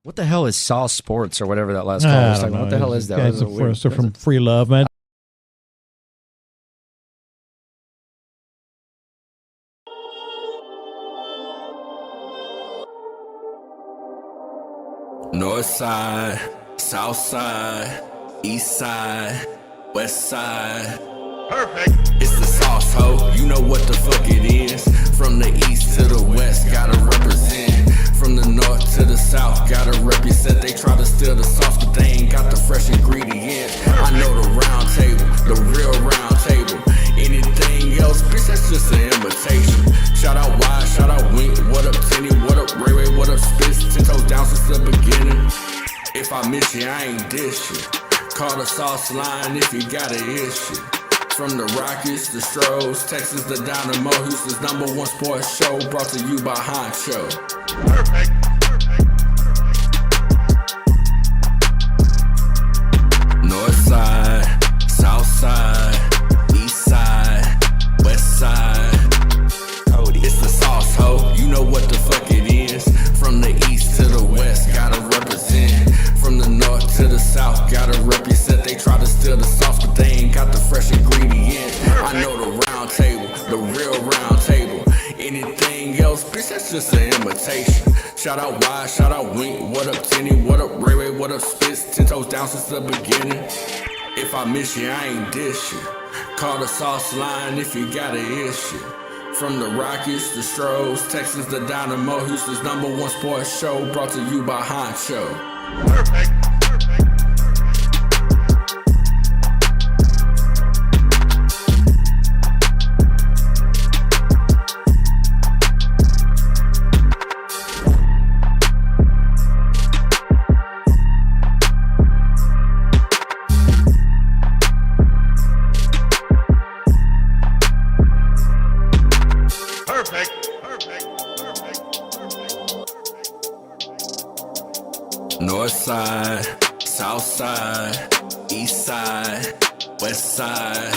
What the hell is Sauce Sports or whatever that last call I was don't talking about? know. What the hell is that? Guys That was a weird- are from Free Love, man. North side, south side, east side, west side. Perfect. It's the sauce, ho. You know what the fuck it is. From the east to the west, gotta represent. From the north to the south, gotta represent. They try to steal the sauce, but they ain't got the fresh ingredients. I know the round table, the real round table. Anything else, bitch, that's just an imitation. Shout out Wide, shout out Wink. What up, Tenny? What up, Ray Ray? What up, Spitz? 10 toes down since the beginning. If I miss you, I ain't dish you. Call the sauce line if you got an issue. From the Rockies, the Stros, Texas, the Dynamo, Houston's #1 sports show, brought to you by Honcho. Perfect. North side, south side, east side, west side. Cody. It's the sauce, ho. You know what the fuck it is. From the east to the west, gotta represent. From the north to the south, gotta represent. They try to steal the sauce, but they ain't got the fresh ingredients. I know the round table, the real round table. Anything else, bitch, that's just an imitation. Shout out Wide, shout out Wink. What up, Tenny? What up, Ray Ray? What up, Spitz? 10 toes down since the beginning. If I miss you, I ain't dish you. Call the sauce line if you got an issue. From the Rockies, the Stros, Texas, the Dynamo, Houston's #1 sports show, brought to you by Honcho. Perfect. North side, south side, east side, west side.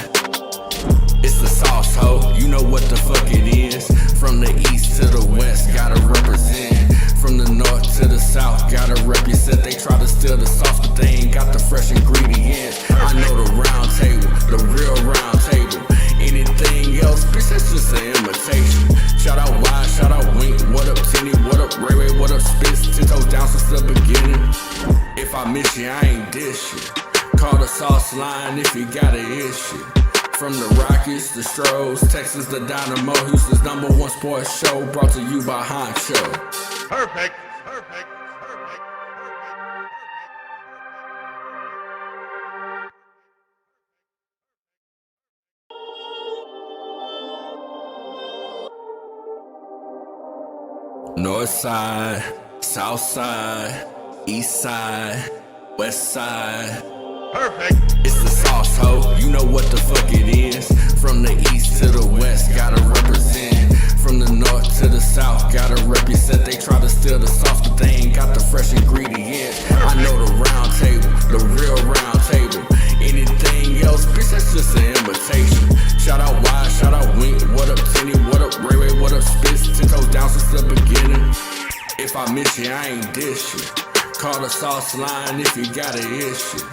It's the sauce, ho. You know what the fuck it is. From the east to the west, gotta represent. From the north to the south, gotta represent. They try to steal the sauce, but they ain't got the fresh ingredients. I know the round table, the real round table. Anything else, bitch, that's just an imitation. Shout out Wide, shout out Wink. What up, Tenny? What up, Ray Ray? What up, Spitz? 10 toes down since the beginning. If I miss you, I ain't dish you. Call the sauce line if you got an issue. From the Rockies, the Stros, Texas, the Dynamo, Houston's #1 sports show, brought to you by Honcho. Perfect. Perfect. North side, south side, east side, west side. Perfect. It's the sauce, ho. You know what the fuck it is. From the east to the west, gotta represent. From the north to the south, gotta represent. They try to steal the sauce, but they ain't got the fresh ingredients. I know the round table, the real round table. Anything else, bitch, that's just an imitation. Shout out Wide, shout out Wink. What up, Tenny? What up, Ray Ray? What up, Spitz? 10 toes down since the beginning. If I miss you, I ain't dish you. Call the sauce line if you got an issue.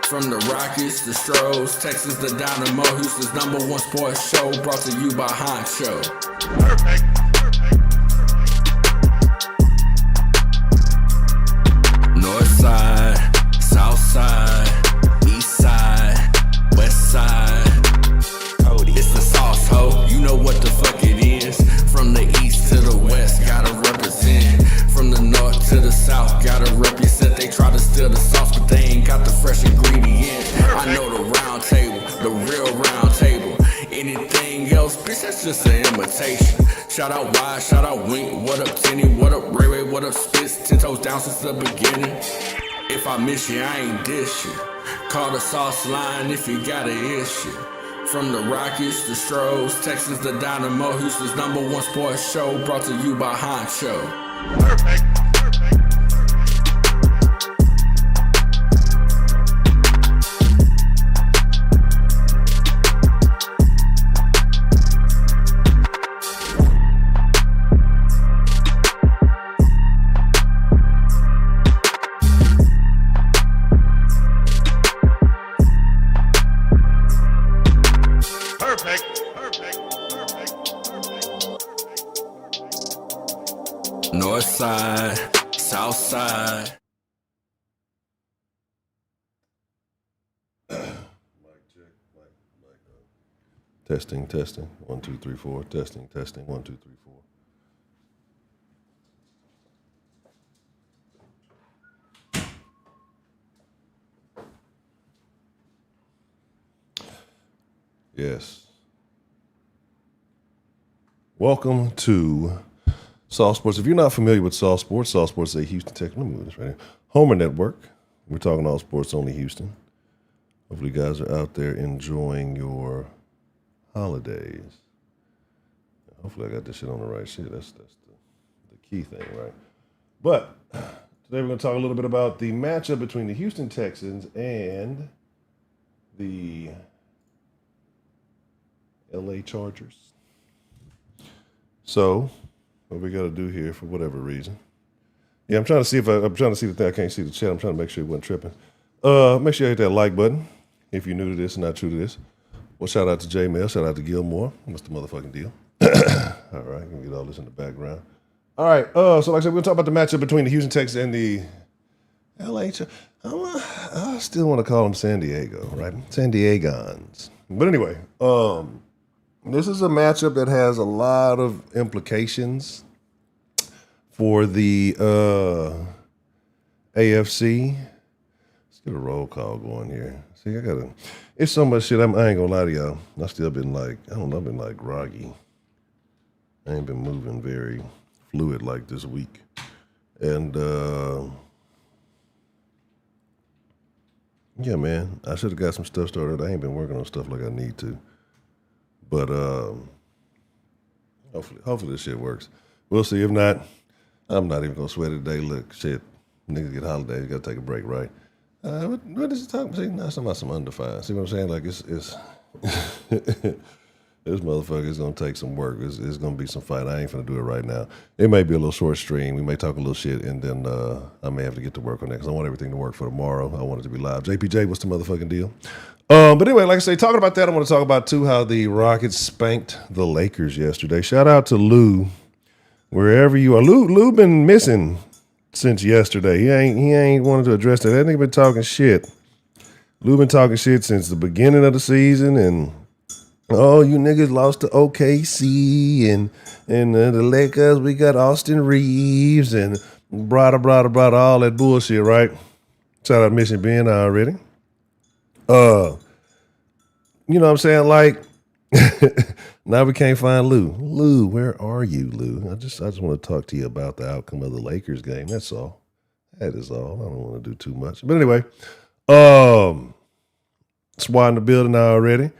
From the Rockies, the Stros, Texas, the Dynamo, Houston's #1 sports show, brought to you by Honcho. Perfect. North side, south side, east side, west side. Cody. It's the sauce, ho. You know what the fuck it is. From the east to the west, gotta represent. From the north to the south, gotta represent. They try to steal the sauce, but they ain't got the fresh ingredients. I know the round table, the real round table. Anything else, bitch, that's just an imitation. Shout out Wide, shout out Wink. What up, Tenny? What up, Ray Ray? What up, Spitz? 10 toes down since the beginning. If I miss you, I ain't dish you. Call the sauce line if you got an issue. From the Rockies, the Stros, Texas, the Dynamo, Houston's #1 sports show, brought to you by Honcho. Perfect. side, south side. Testing. 1, 2, 3, 4. Testing. 1, 2, 3, 4. Yes. Welcome to Saw Sports. If you're not familiar with Saw Sports is a Houston Texans. Let me move this right here. Homer Network. We're talking all sports, only Houston. Hopefully, you guys are out there enjoying your holidays. Hopefully, I got this shit on the right shit. That's the key thing, right? But today we're going to talk a little bit about the matchup between the Houston Texans and the LA Chargers. So, what we got to do here for whatever reason. Yeah, I'm trying to see the thing. I can't see the chat. I'm trying to make sure it wasn't tripping. Make sure you hit that like button if you're new to this and not true to this. Well, shout out to J Mail. Shout out to Gilmore. What's the motherfucking deal? All right, gonna get all this in the background. All right, so like I said, we're gonna talk about the matchup between the Houston Texans and the LA. I still want to call them San Diego, right? San Diegans. But anyway, this is a matchup that has a lot of implications for the AFC. Let's get a roll call going here. See, it's so much shit. I ain't gonna lie to y'all. I still been I've been like groggy. I ain't been moving very fluid like this week. And yeah, man, I should have got some stuff started. I ain't been working on stuff like I need to. But hopefully this shit works. We'll see. If not, I'm not even gonna sweat it today. Look, shit, niggas get holidays, gotta take a break, right? What is he talking about? See, now something about some undefined. See what I'm saying? Like it's this motherfucker is gonna take some work. It's gonna be some fight. I ain't gonna do it right now. It may be a little short stream. We may talk a little shit, and then I may have to get to work on that because I want everything to work for tomorrow. I want it to be live. JPJ, what's the motherfucking deal? But anyway, like I say, talking about that, I want to talk about too how the Rockets spanked the Lakers yesterday. Shout out to Lou, wherever you are. Lou been missing since yesterday. He ain't wanted to address that. That nigga been talking shit. Lou been talking shit since the beginning of the season, and oh, you niggas lost to OKC and the Lakers. We got Austin Reeves and brada all that bullshit, right? Shout out Mission Ben already. You know what I'm saying? Like, now we can't find Lou. Lou, where are you, Lou? I just want to talk to you about the outcome of the Lakers game. That's all. That is all. I don't want to do too much. But anyway, SWAT in the building already.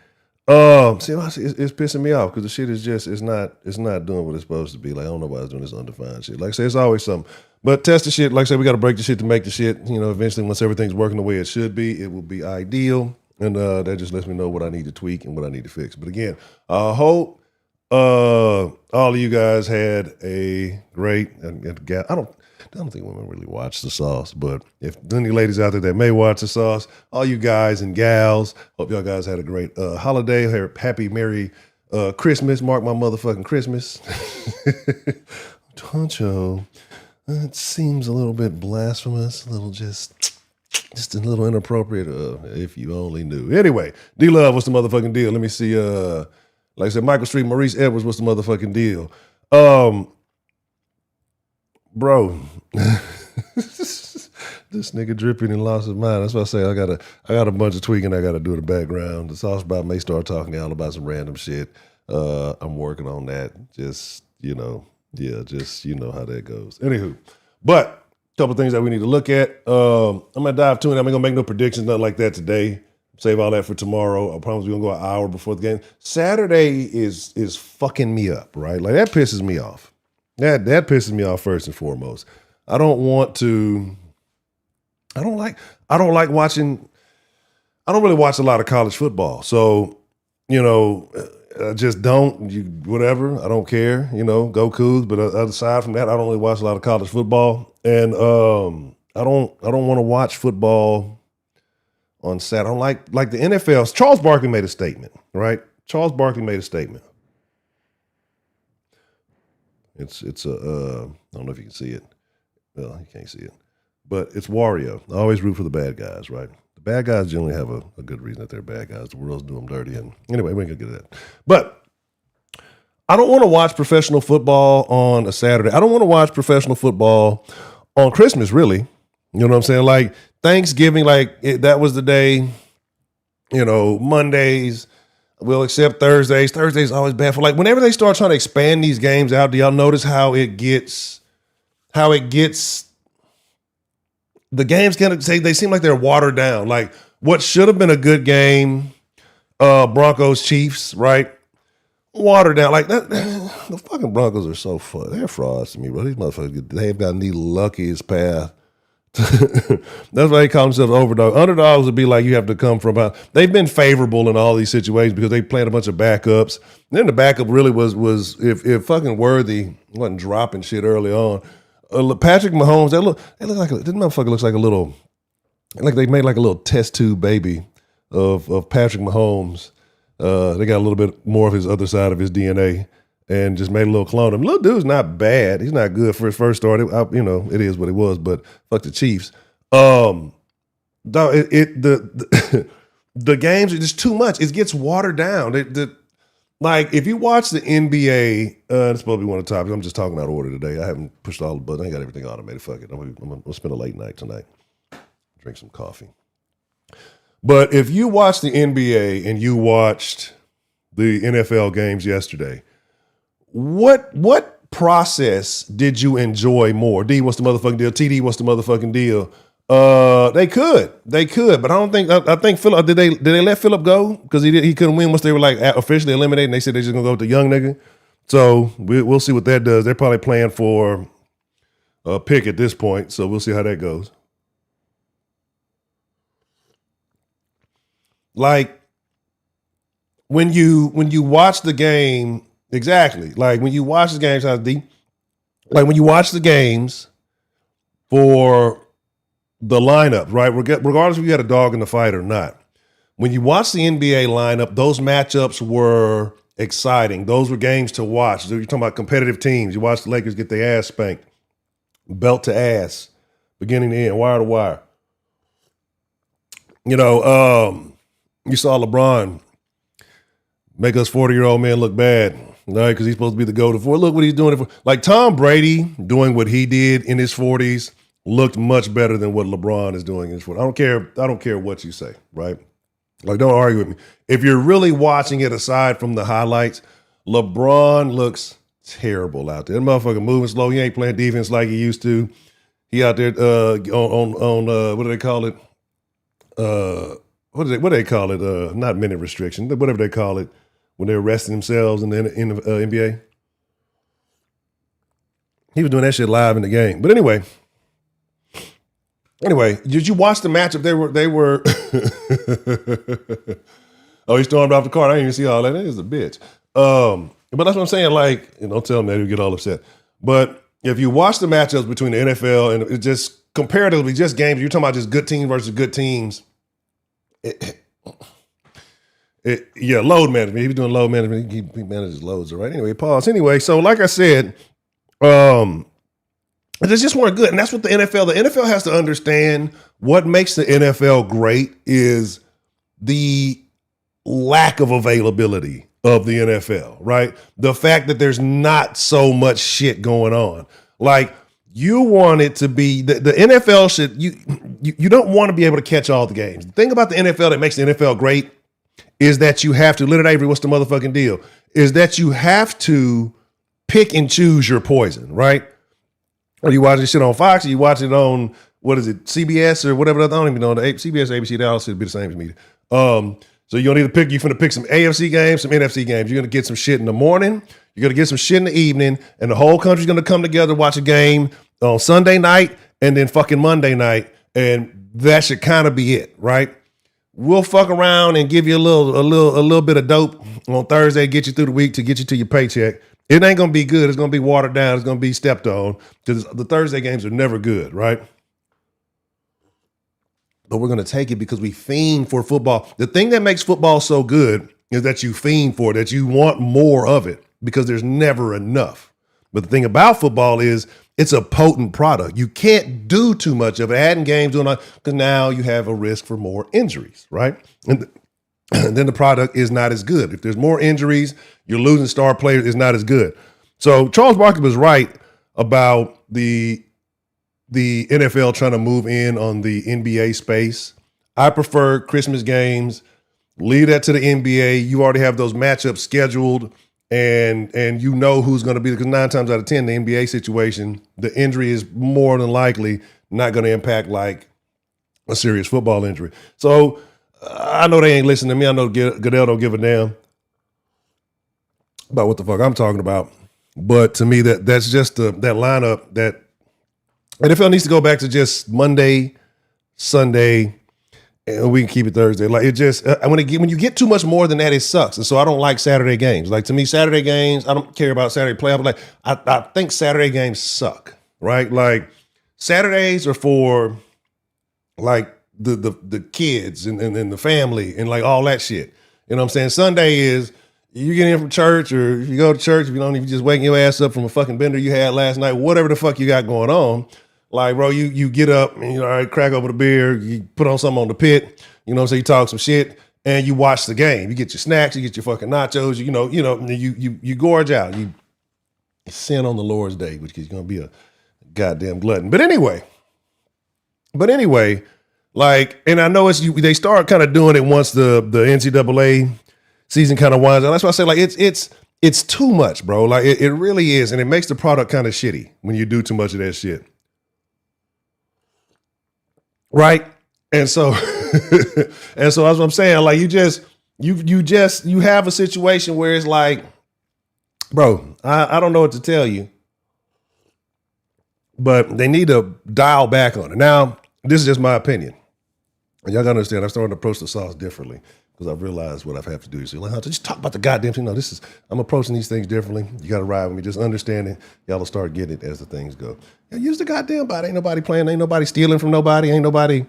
See, it's pissing me off because the shit is just it's not doing what it's supposed to be. Like, I don't know why it's doing this undefined shit. Like I say, it's always something. But test the shit. Like I say, we got to break the shit to make the shit. You know, eventually, once everything's working the way it should be, it will be ideal. And that just lets me know what I need to tweak and what I need to fix. But again, I hope all of you guys had a great. I don't think women really watch the sauce, but if any ladies out there that may watch the sauce, all you guys and gals, hope y'all guys had a great holiday. Happy, Merry Christmas. Mark my motherfucking Christmas. Toncho, it seems a little bit blasphemous, a little just a little inappropriate, if you only knew. Anyway, D-Love, what's the motherfucking deal? Let me see, like I said, Michael Street, Maurice Edwards, what's the motherfucking deal? Bro, this nigga dripping and lost his mind. That's what I say. I got a bunch of tweaking I got to do in the background. The sauce about may start talking to y'all about some random shit. I'm working on that. Just, you know how that goes. Anywho, but a couple things that we need to look at. I'm gonna dive to it. I'm not gonna make no predictions, nothing like that today. Save all that for tomorrow. I promise we're gonna go an hour before the game. Saturday is fucking me up, right? Like, that pisses me off. That pisses me off first and foremost. I don't like watching. I don't really watch a lot of college football. So, you know, I just don't. Whatever. I don't care. You know, go Cougs. But aside from that, I don't really watch a lot of college football. And I don't want to watch football on Saturday. I don't like the NFL. Charles Barkley made a statement, right? Charles Barkley made a statement. It's I don't know if you can see it. Well, you can't see it, but it's Wario. I always root for the bad guys, right? The bad guys generally have a good reason that they're bad guys. The world's doing them dirty, and anyway, we ain't gonna get to that. But I don't want to watch professional football on a Saturday. I don't want to watch professional football on Christmas, really. You know what I'm saying? Like Thanksgiving, that was the day. You know, Mondays. We'll accept Thursdays. Thursdays always bad for whenever they start trying to expand these games out. Do y'all notice how it gets? The games they seem like they're watered down. Like what should have been a good game, Broncos Chiefs, right? Watered down like that. The fucking Broncos are so fun. They're frauds to me, bro. These motherfuckers, they've got the luckiest path. That's why they call themselves underdogs. Underdogs would be like you have to come from. They've been favorable in all these situations because they played a bunch of backups. And then the backup really was if fucking Worthy wasn't dropping shit early on. Patrick Mahomes, this motherfucker looks like a little, like they made like a little test tube baby of Patrick Mahomes. They got a little bit more of his other side of his DNA and just made a little clone of him. Little dude's not bad. He's not good for his first start. It is what it was, but fuck the Chiefs. The games are just too much. It gets watered down. Like, if you watch the NBA, it's supposed to be one of the topics. I'm just talking out of order today. I haven't pushed all the buttons. I ain't got everything automated. Fuck it. I'm going to spend a late night tonight. Drink some coffee. But if you watch the NBA and you watched the NFL games yesterday, what process did you enjoy more? D, what's the motherfucking deal? TD, what's the motherfucking deal? They could, but I don't think. I think Phillip. Did they let Phillip go because he couldn't win once they were like officially eliminated? And they said they're just gonna go with the young nigga. So we'll see what that does. They're probably playing for a pick at this point. So we'll see how that goes. Like when you watch the game, exactly. Like when you watch the games, like when you watch the games for the lineup, right? Regardless if you had a dog in the fight or not. When you watch the NBA lineup, those matchups were exciting. Those were games to watch. You're talking about competitive teams. You watch the Lakers get their ass spanked, belt to ass, beginning to end, wire to wire. You know, you saw LeBron make us 40-year-old men look bad, right? Because he's supposed to be the go-to for. Look what he's doing. Like Tom Brady doing what he did in his 40s looked much better than what LeBron is doing in his 40s. I don't care what you say, right? Like, don't argue with me. If you're really watching it aside from the highlights, LeBron looks terrible out there. That motherfucker moving slow. He ain't playing defense like he used to. He out there on what do they call it? What do they call it? Not minute restriction, whatever they call it when they're resting themselves in the NBA. He was doing that shit live in the game. But anyway, did you watch the matchup? They were. Oh, he stormed off the court. I didn't even see all that. That is a bitch. But that's what I'm saying. Like, don't tell him that he'll get all upset. But if you watch the matchups between the NFL and it's just comparatively just games, you're talking about just good teams versus good teams. Load management. He was doing load management. He manages loads, all right? Anyway, pause. Anyway, so like I said, they just weren't good. And that's what the NFL has to understand. What makes the NFL great is the lack of availability of the NFL, right? The fact that there's not so much shit going on. Like, you want it to be, the NFL should, you don't want to be able to catch all the games. The thing about the NFL that makes the NFL great is that you have to, Leonard Avery, what's the motherfucking deal? Is that you have to pick and choose your poison, right? Or you watch this shit on Fox, or you watch it on, what is it, CBS or whatever, I don't even know, the CBS, ABC, they all should be the same to me. So you're going to either you're going to pick some AFC games, some NFC games. You're going to get some shit in the morning, you're going to get some shit in the evening, and the whole country's going to come together, watch a game on Sunday night and then fucking Monday night, and that should kind of be it, right? We'll fuck around and give you a little bit of dope on Thursday, get you through the week to get you to your paycheck. It ain't going to be good. It's going to be watered down. It's going to be stepped on because the Thursday games are never good, right? But we're going to take it because we fiend for football. The thing that makes football so good is that you fiend for it, that you want more of it because there's never enough. But the thing about football is it's a potent product. You can't do too much of it. Adding games, doing because now you have a risk for more injuries, right? And then the product is not as good. If there's more injuries, you're losing star players, it's not as good. So Charles Barkley was right about the NFL trying to move in on the NBA space. I prefer Christmas games. Leave that to the NBA. You already have those matchups scheduled, and you know who's going to be, because 9 times out of 10, the NBA situation, the injury is more than likely not going to impact like a serious football injury. So I know they ain't listening to me. I know Goodell don't give a damn about what the fuck I'm talking about. But to me, that's just that lineup that NFL needs to go back to just Monday, Sunday, and we can keep it Thursday. Like it just when you get too much more than that, it sucks. And so I don't like Saturday games. Like to me, Saturday games, I don't care about Saturday playoff. Like I think Saturday games suck, right? Like Saturdays are for like the kids and the family and like all that shit. You know what I'm saying? Sunday is you get in from church, or if you go to church, if you just waking your ass up from a fucking bender you had last night, whatever the fuck you got going on. Like, bro, you get up and all right, crack open a beer, you put on something on the pit, you know what I'm saying, you talk some shit, and you watch the game. You get your snacks, you get your fucking nachos, you gorge out. You sin on the Lord's day, which is gonna be a goddamn glutton. But anyway, like, and I know they start kind of doing it once the NCAA season kind of winds down. That's why I say like it's too much, bro. Like it really is, and it makes the product kind of shitty when you do too much of that shit. Right? And so that's what I'm saying. Like you have a situation where it's like, bro, I don't know what to tell you, but they need to dial back on it. Now, this is just my opinion. And y'all gotta understand, I'm starting to approach the sauce differently because I've realized what I have to do. So like, just talk about the goddamn thing. No, I'm approaching these things differently. You gotta ride with me. Just understand it. Y'all will start getting it as the things go. Use the goddamn bot. Ain't nobody playing. Ain't nobody stealing from nobody. Ain't nobody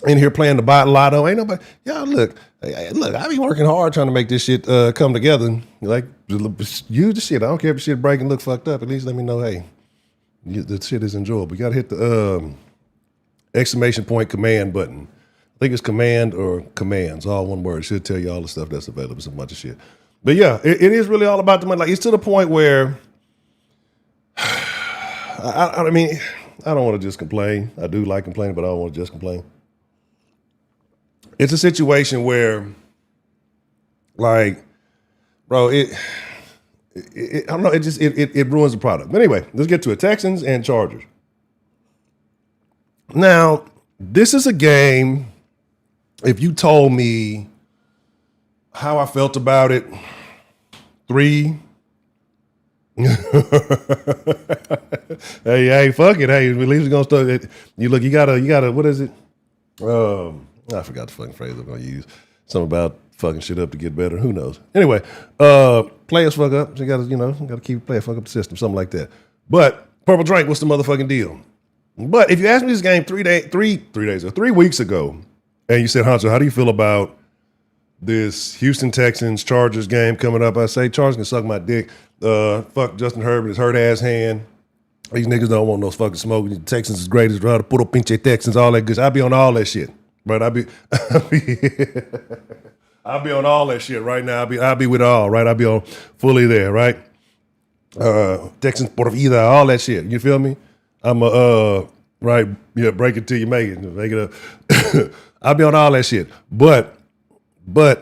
in here playing the bot lotto. Ain't nobody. Y'all look. I be working hard trying to make this shit come together. Like use the shit. I don't care if the shit break and look fucked up. At least let me know. Hey, the shit is enjoyable. You gotta hit the exclamation point command button. I think it's command or commands, all one word. It should tell you all the stuff that's available. It's a bunch of shit. But yeah, it is really all about the money. Like it's to the point where I mean, I don't want to just complain. I do like complaining, but I don't want to just complain. It's a situation where, like, bro, I don't know. It ruins the product. But anyway, let's get to it. Texans and Chargers. Now, this is a game. If you told me how I felt about it, 3. hey, fuck it. Hey, at least we're gonna start it. You gotta, what is it? I forgot the fucking phrase I'm gonna use. Something about fucking shit up to get better. Who knows? Anyway, players fuck up. So you gotta keep playing fuck up the system, something like that. But Purple Drink, what's the motherfucking deal? But if you asked me this game 3 weeks ago, and you said, Hunter, how do you feel about this Houston Texans Chargers game coming up? I say Chargers can suck my dick. Fuck Justin Herbert, his hurt ass hand. These niggas don't want no fucking smoke. The Texans is great as well. Put up pinche Texans, all that good. I be on all that shit, right? I be on all that shit right now. I be with it all, right? I be on fully there, right? Texans por vida, all that shit. You feel me? I'm right, yeah, break it till you make it. Make it up. I'll be on all that shit. But I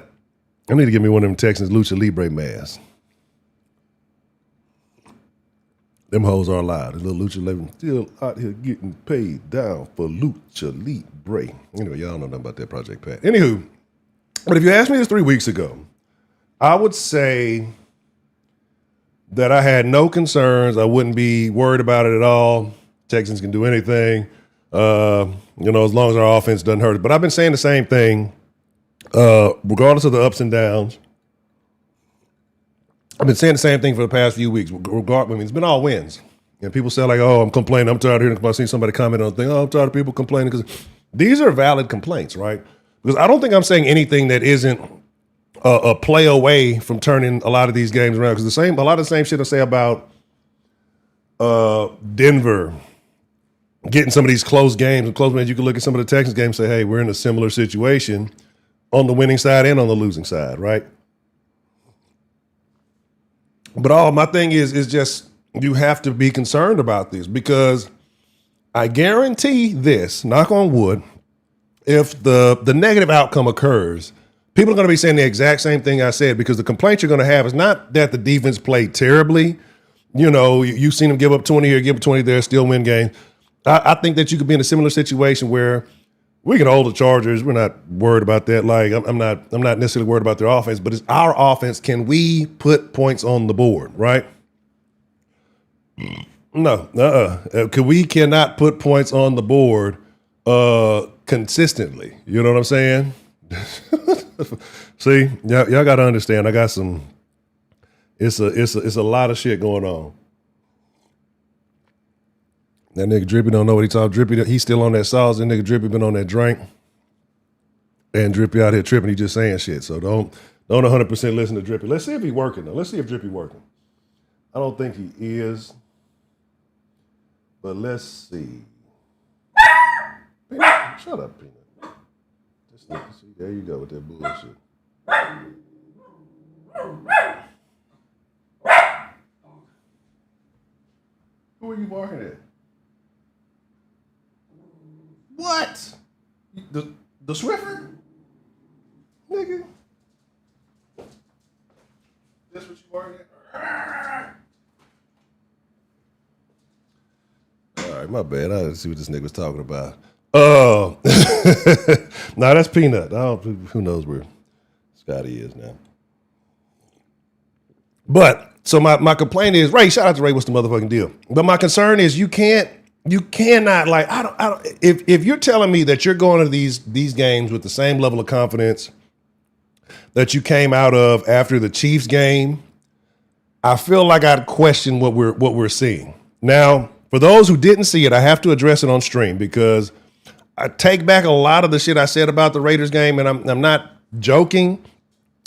need to get me one of them Texans Lucha Libre masks. Them hoes are alive. The little Lucha Libre still out here getting paid down for Lucha Libre. Anyway, y'all know nothing about that Project Pat. Anywho, but if you asked me this 3 weeks ago, I would say that I had no concerns. I wouldn't be worried about it at all. Texans can do anything, as long as our offense doesn't hurt it. But I've been saying the same thing, regardless of the ups and downs. I've been saying the same thing for the past few weeks. It's been all wins. And people say like, oh, I'm complaining. I'm tired of hearing. I see somebody comment on the thing. Oh, I'm tired of people complaining. Because these are valid complaints, right? Because I don't think I'm saying anything that isn't a play away from turning a lot of these games around. Because a lot of the same shit I say about Denver getting some of these close games. You can look at some of the Texans games and say, hey, we're in a similar situation on the winning side and on the losing side, right? But all my thing is just you have to be concerned about this because I guarantee this, knock on wood, if the negative outcome occurs, people are going to be saying the exact same thing I said because the complaint you're going to have is not that the defense played terribly. You know, you've seen them give up 20 here, give up 20 there, still win games. I think that you could be in a similar situation where we can hold the Chargers. We're not worried about that. Like I'm not necessarily worried about their offense, but it's our offense. Can we put points on the board, right? No, we cannot put points on the board consistently. You know what I'm saying? See, y'all got to understand. I got some. It's a lot of shit going on. That nigga Drippy don't know what he talking. Drippy, he's still on that sauce. That nigga Drippy been on that drink. And Drippy out here tripping. He just saying shit. So don't 100% listen to Drippy. Let's see if he's working though. Let's see if Drippy working. I don't think he is. But let's see. Peanut, shut up, Peanut. Just see, there you go with that bullshit. Who are you barking at? What? The Swiffer? Nigga. That's what you barking at? All right, my bad. I didn't see what this nigga was talking about. Nah, that's Peanut. Who knows where Scotty is now. But so my complaint is, Ray, shout out to Ray, what's the motherfucking deal? But my concern is you cannot like I don't if you're telling me that you're going to these games with the same level of confidence that you came out of after the Chiefs game, I feel like I'd question what we're seeing. Now, for those who didn't see it, I have to address it on stream because I take back a lot of the shit I said about the Raiders game, and I'm not joking.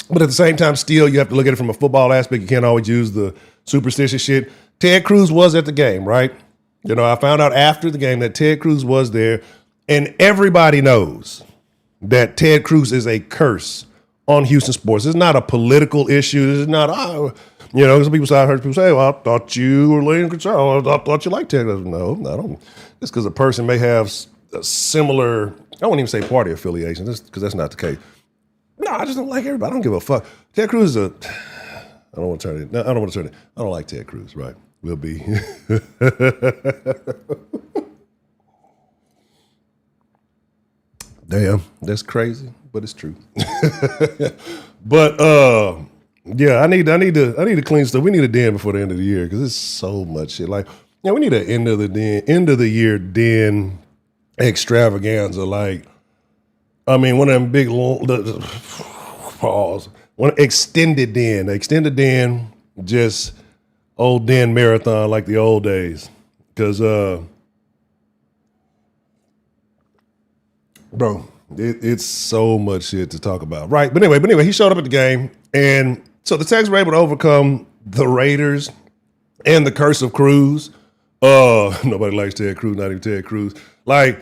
But at the same time, still, you have to look at it from a football aspect. You can't always use the superstitious shit. Ted Cruz was at the game, right? You know, I found out after the game that Ted Cruz was there, and everybody knows that Ted Cruz is a curse on Houston sports. It's not a political issue. It's not, some people say, I heard people say, well, I thought you were leading control. I thought you liked Ted. No, I don't. Just because a person may have a similar, I won't even say party affiliation, because that's not the case. No, I just don't like everybody. I don't give a fuck. Ted Cruz is I don't want to turn it. No, I don't want to turn it. I don't like Ted Cruz, right? We'll be. Damn, that's crazy, but it's true. But yeah, I need to clean stuff. We need a den before the end of the year because it's so much shit. Like, we need an end of the year den extravaganza. Like, I mean, one of them big pause. One extended den, just old den marathon like the old days. Because, bro, it's so much shit to talk about, right? But anyway, he showed up at the game, and so the Texans were able to overcome the Raiders and the curse of Cruz. Nobody likes Ted Cruz, not even Ted Cruz. Like,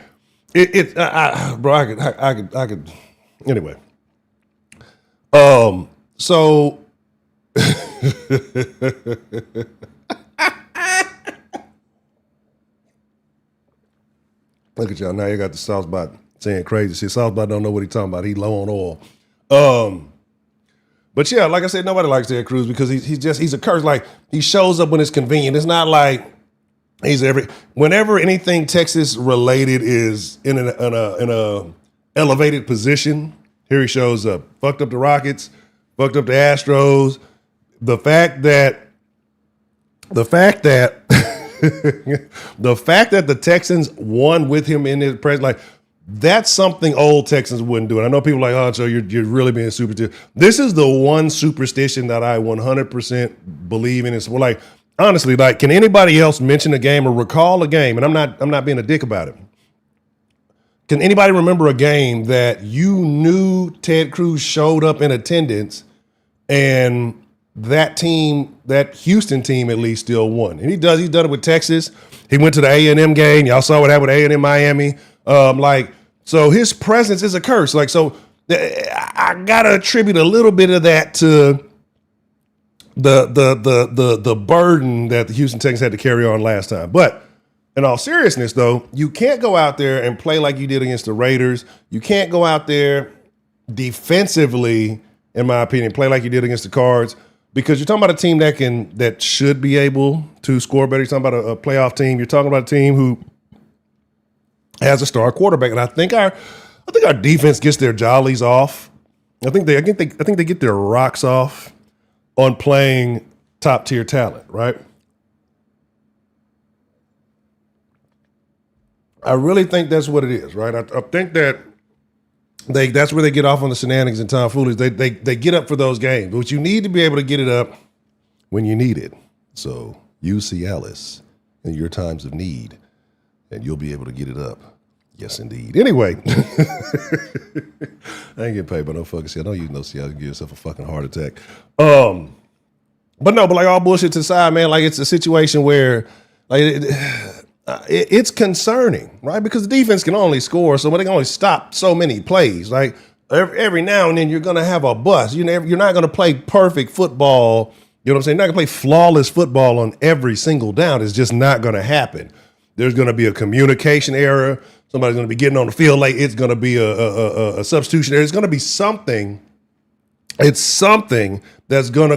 bro, I could. Anyway, so look at y'all now. You got the Southbot saying crazy shit. Southbot don't know what he's talking about. He low on oil. But yeah, like I said, nobody likes Ted Cruz because he's a curse. Like, he shows up when it's convenient. It's not like whenever anything Texas related is in a elevated position, here he shows up. Fucked up the Rockets, fucked up the Astros. The fact that the the Texans won with him in his presence, like, that's something old Texans wouldn't do. And I know people are like, oh, so you're really being superstitious. This is the one superstition that I 100% believe in. It's like, honestly, like, can anybody else mention a game or recall a game? And I'm not being a dick about it. Can anybody remember a game that you knew Ted Cruz showed up in attendance and that team, that Houston team at least still won. And he's done it with Texas. He went to the A&M game. Y'all saw what happened with A&M Miami. So his presence is a curse. I gotta attribute a little bit of that to the burden that the Houston Texans had to carry on last time. But in all seriousness, though, you can't go out there and play like you did against the Raiders. You can't go out there defensively, in my opinion, play like you did against the Cards, because you're talking about a team that should be able to score better. You're talking about a playoff team. You're talking about a team who has a star quarterback, and I think our defense gets their jollies off. I think they get their rocks off on playing top tier talent, right? I really think that's what it is, right? I think that that's where they get off on the shenanigans and tomfoolery. They get up for those games, but you need to be able to get it up when you need it. So use Cialis in your times of need, and you'll be able to get it up. Yes, indeed. Anyway, I ain't getting paid by no fucking shit. I don't use no Cialis. Give yourself a fucking heart attack. But all bullshit to the side, man. It's a situation where it's concerning, right? Because the defense can only score, so they can only stop so many plays. Every now and then you're gonna have a bust. You're not gonna play perfect football. You know what I'm saying? You're not gonna play flawless football on every single down. It's just not gonna happen. There's gonna be a communication error. Somebody's gonna be getting on the field late. It's gonna be a substitution error. It's gonna be something. It's something that's gonna.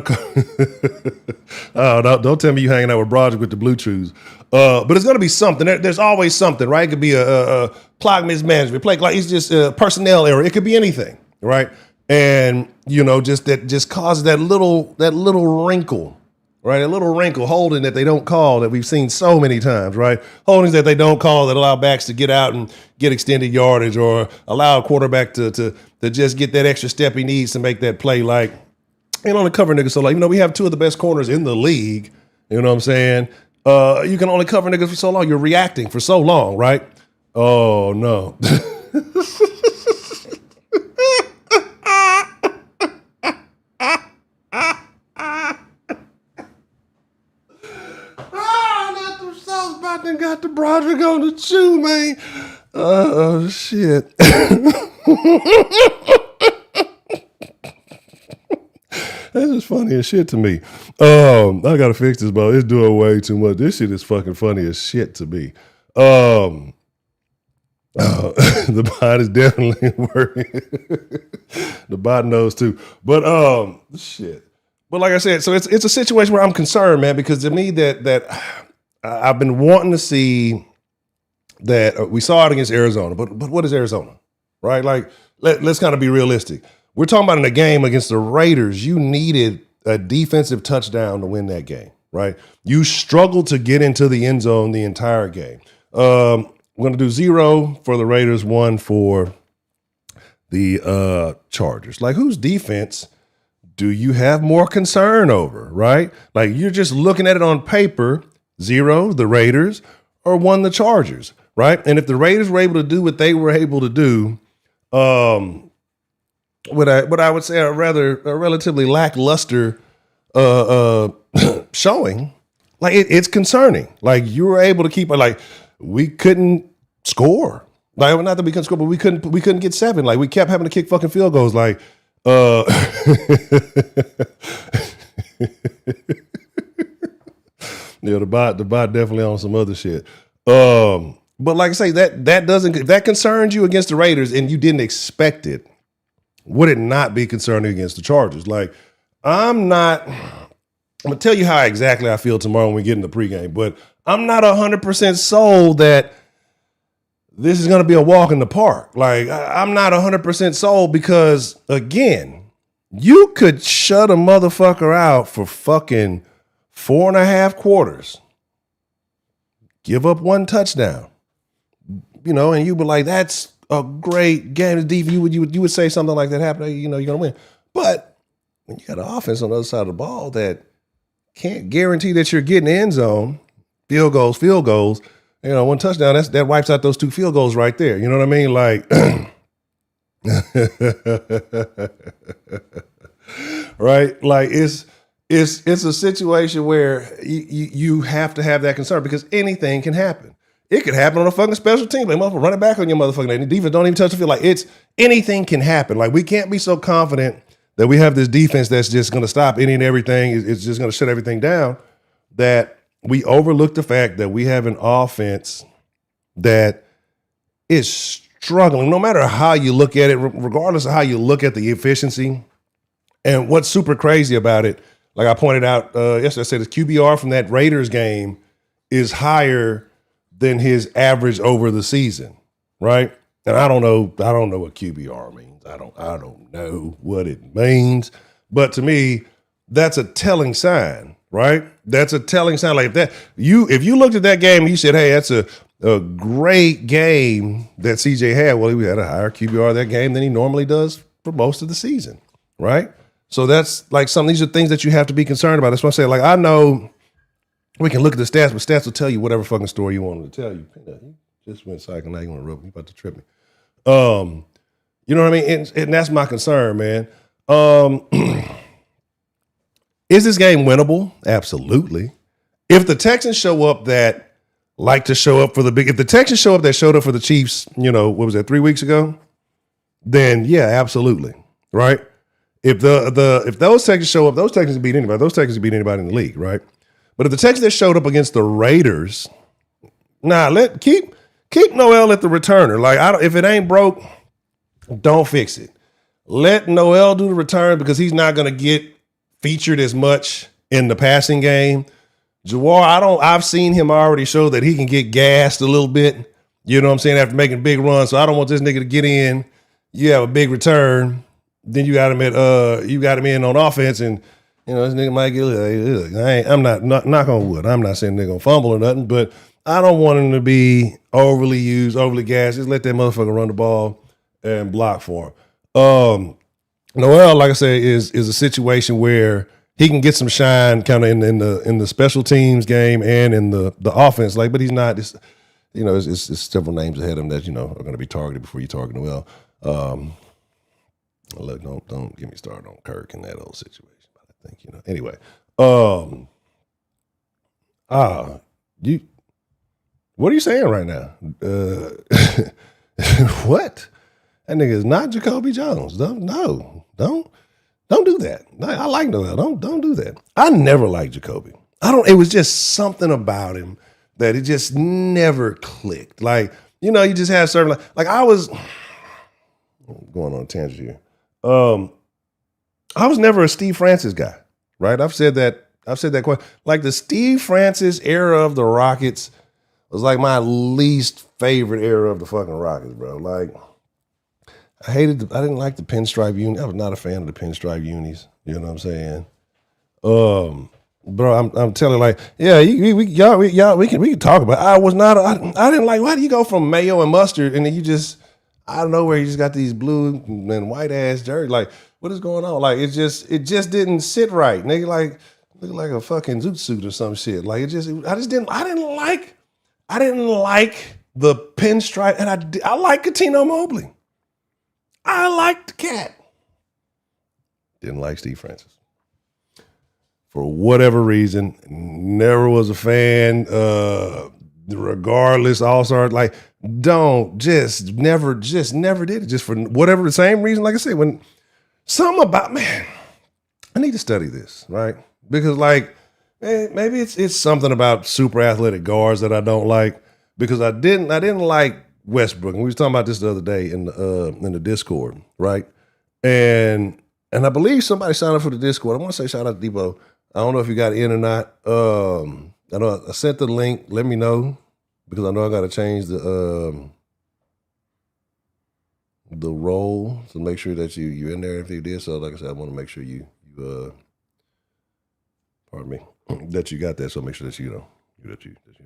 Don't tell me you hanging out with Broderick with the Blue Chews. But it's gonna be something. There's always something, right? It could be a clock mismanagement, it's just a personnel error. It could be anything, right? And just causes that little wrinkle, right? A little wrinkle, holding that they don't call, that we've seen so many times, right? Holdings that they don't call that allow backs to get out and get extended yardage, or allow a quarterback to just get that extra step he needs to make that play. And only cover niggas so we have two of the best corners in the league. You know what I'm saying? You can only cover niggas for so long. You're reacting for so long, right? Oh no. Not the sauce about them got the Broderick on the chew, man. Oh shit. That's just funny as shit to me. I gotta fix this, bro. It's doing way too much. This shit is fucking funny as shit to me. The bot is definitely working. The bot knows too. But shit. But like I said, so it's a situation where I'm concerned, man, because to me that I've been wanting to see that we saw it against Arizona, but what is Arizona, right? Let's kind of be realistic. We're talking about in a game against the Raiders. You needed a defensive touchdown to win that game, right? You struggled to get into the end zone the entire game. We're going to do 0 for the Raiders, 1 for the Chargers. Whose defense do you have more concern over, right? You're just looking at it on paper, 0, the Raiders, or 1, the Chargers, right? And if the Raiders were able to do what they were able to do, what I would say a relatively lackluster showing, it's concerning. You were able to keep it. We couldn't score. Not that we couldn't score, but we couldn't get 7. We kept having to kick fucking field goals. Yeah, the bot definitely on some other shit. But like I say, that concerns you against the Raiders, and you didn't expect it. Would it not be concerning against the Chargers? I'm gonna tell you how exactly I feel tomorrow when we get in the pregame, but I'm not 100% sold that this is gonna be a walk in the park. I'm not 100% sold because, again, you could shut a motherfucker out for fucking 4.5 quarters, give up 1 touchdown, and you were like, that's a great game. You would say something like that happened, you're gonna win. But when you got an offense on the other side of the ball that can't guarantee that you're getting end zone, field goals, 1 touchdown, that wipes out those 2 field goals right there. You know what I mean? Right? it's a situation where you have to have that concern because anything can happen. It could happen on a fucking special team. Like, motherfucker, run it back on your motherfucking defense. Don't even touch the field. Like, anything can happen. Like, we can't be so confident that we have this defense that's just going to stop any and everything. It's just going to shut everything down. That we overlook the fact that we have an offense that is struggling. No matter how you look at it, regardless of how you look at the efficiency. And what's super crazy about it, like I pointed out yesterday, I said his QBR from that Raiders game is higher than his average over the season, right? And I don't know what QBR means. I don't know what it means. But to me, that's a telling sign, right? That's a telling sign. Like if you looked at that game and you said, hey, that's a great game that CJ had. Well, he had a higher QBR that game than he normally does for most of the season, right? So that's like these are things that you have to be concerned about. That's what I'm saying. Like I know we can look at the stats, but stats will tell you whatever fucking story you want them to tell you. You just went cycle. Now you want to rub me. You about to trip me. You know what I mean? And that's my concern, man. Is this game winnable? Absolutely. If the Texans show up that like to show up for if the Texans show up that showed up for the Chiefs, what was that, 3 weeks ago? Then yeah, absolutely. Right? If those Texans show up, those Texans can beat anybody. Those Texans can beat anybody in the league, right? But if the Texans that showed up against the Raiders, keep Noel at the returner. Like if it ain't broke, don't fix it. Let Noel do the return because he's not going to get featured as much in the passing game. Jawar, I've seen him already show that he can get gassed a little bit. You know what I'm saying? After making big runs. So I don't want this nigga to get in. You have a big return. Then you got him in on offense and this nigga might get. I'm not knock on wood. I'm not saying they're gonna fumble or nothing, but I don't want him to be overly used, overly gassed. Just let that motherfucker run the ball and block for him. Noel, like I said, is a situation where he can get some shine kind of in the special teams game and in the offense. Like, but he's not. It's several names ahead of him that are going to be targeted before you target Noel. Look, don't get me started on Kirk in that old situation. I think Anyway, what are you saying right now? What? That nigga is not Jacoby Jones. Don't do that. I like Noel. Don't do that. I never liked Jacoby. It was just something about him that it just never clicked. Like, you just have certain like I was going on a tangent here. I was never a Steve Francis guy, right? I've said that quite. Like the Steve Francis era of the Rockets was like my least favorite era of the fucking Rockets, bro. Like I didn't like the pinstripe uni. I was not a fan of the pinstripe unis. You know what I'm saying? Bro, I'm telling you, like, yeah, we can talk about it. I didn't like, why do you go from mayo and mustard and then you just out of nowhere you just got these blue and white ass jerseys? Like, what is going on? Like, it just didn't sit right. Nigga, like, look like a fucking zoot suit or some shit. Like, I didn't like the pinstripe, and I like Katino Mobley. I liked the cat. Didn't like Steve Francis. For whatever reason, never was a fan. Regardless, all-star, like, never did it. Just for whatever the same reason, like I said, when something about, man, I need to study this, right? Because like, maybe it's something about super athletic guards that I don't like. Because I didn't like Westbrook. And we was talking about this the other day in the Discord, right? And I believe somebody signed up for the Discord. I want to say shout out to Debo. I don't know if you got in or not. I know I sent the link. Let me know because I know I got to change the role to make sure that you're in there if you did. So like I said, I want to make sure you pardon me, that you got that. So make sure that you're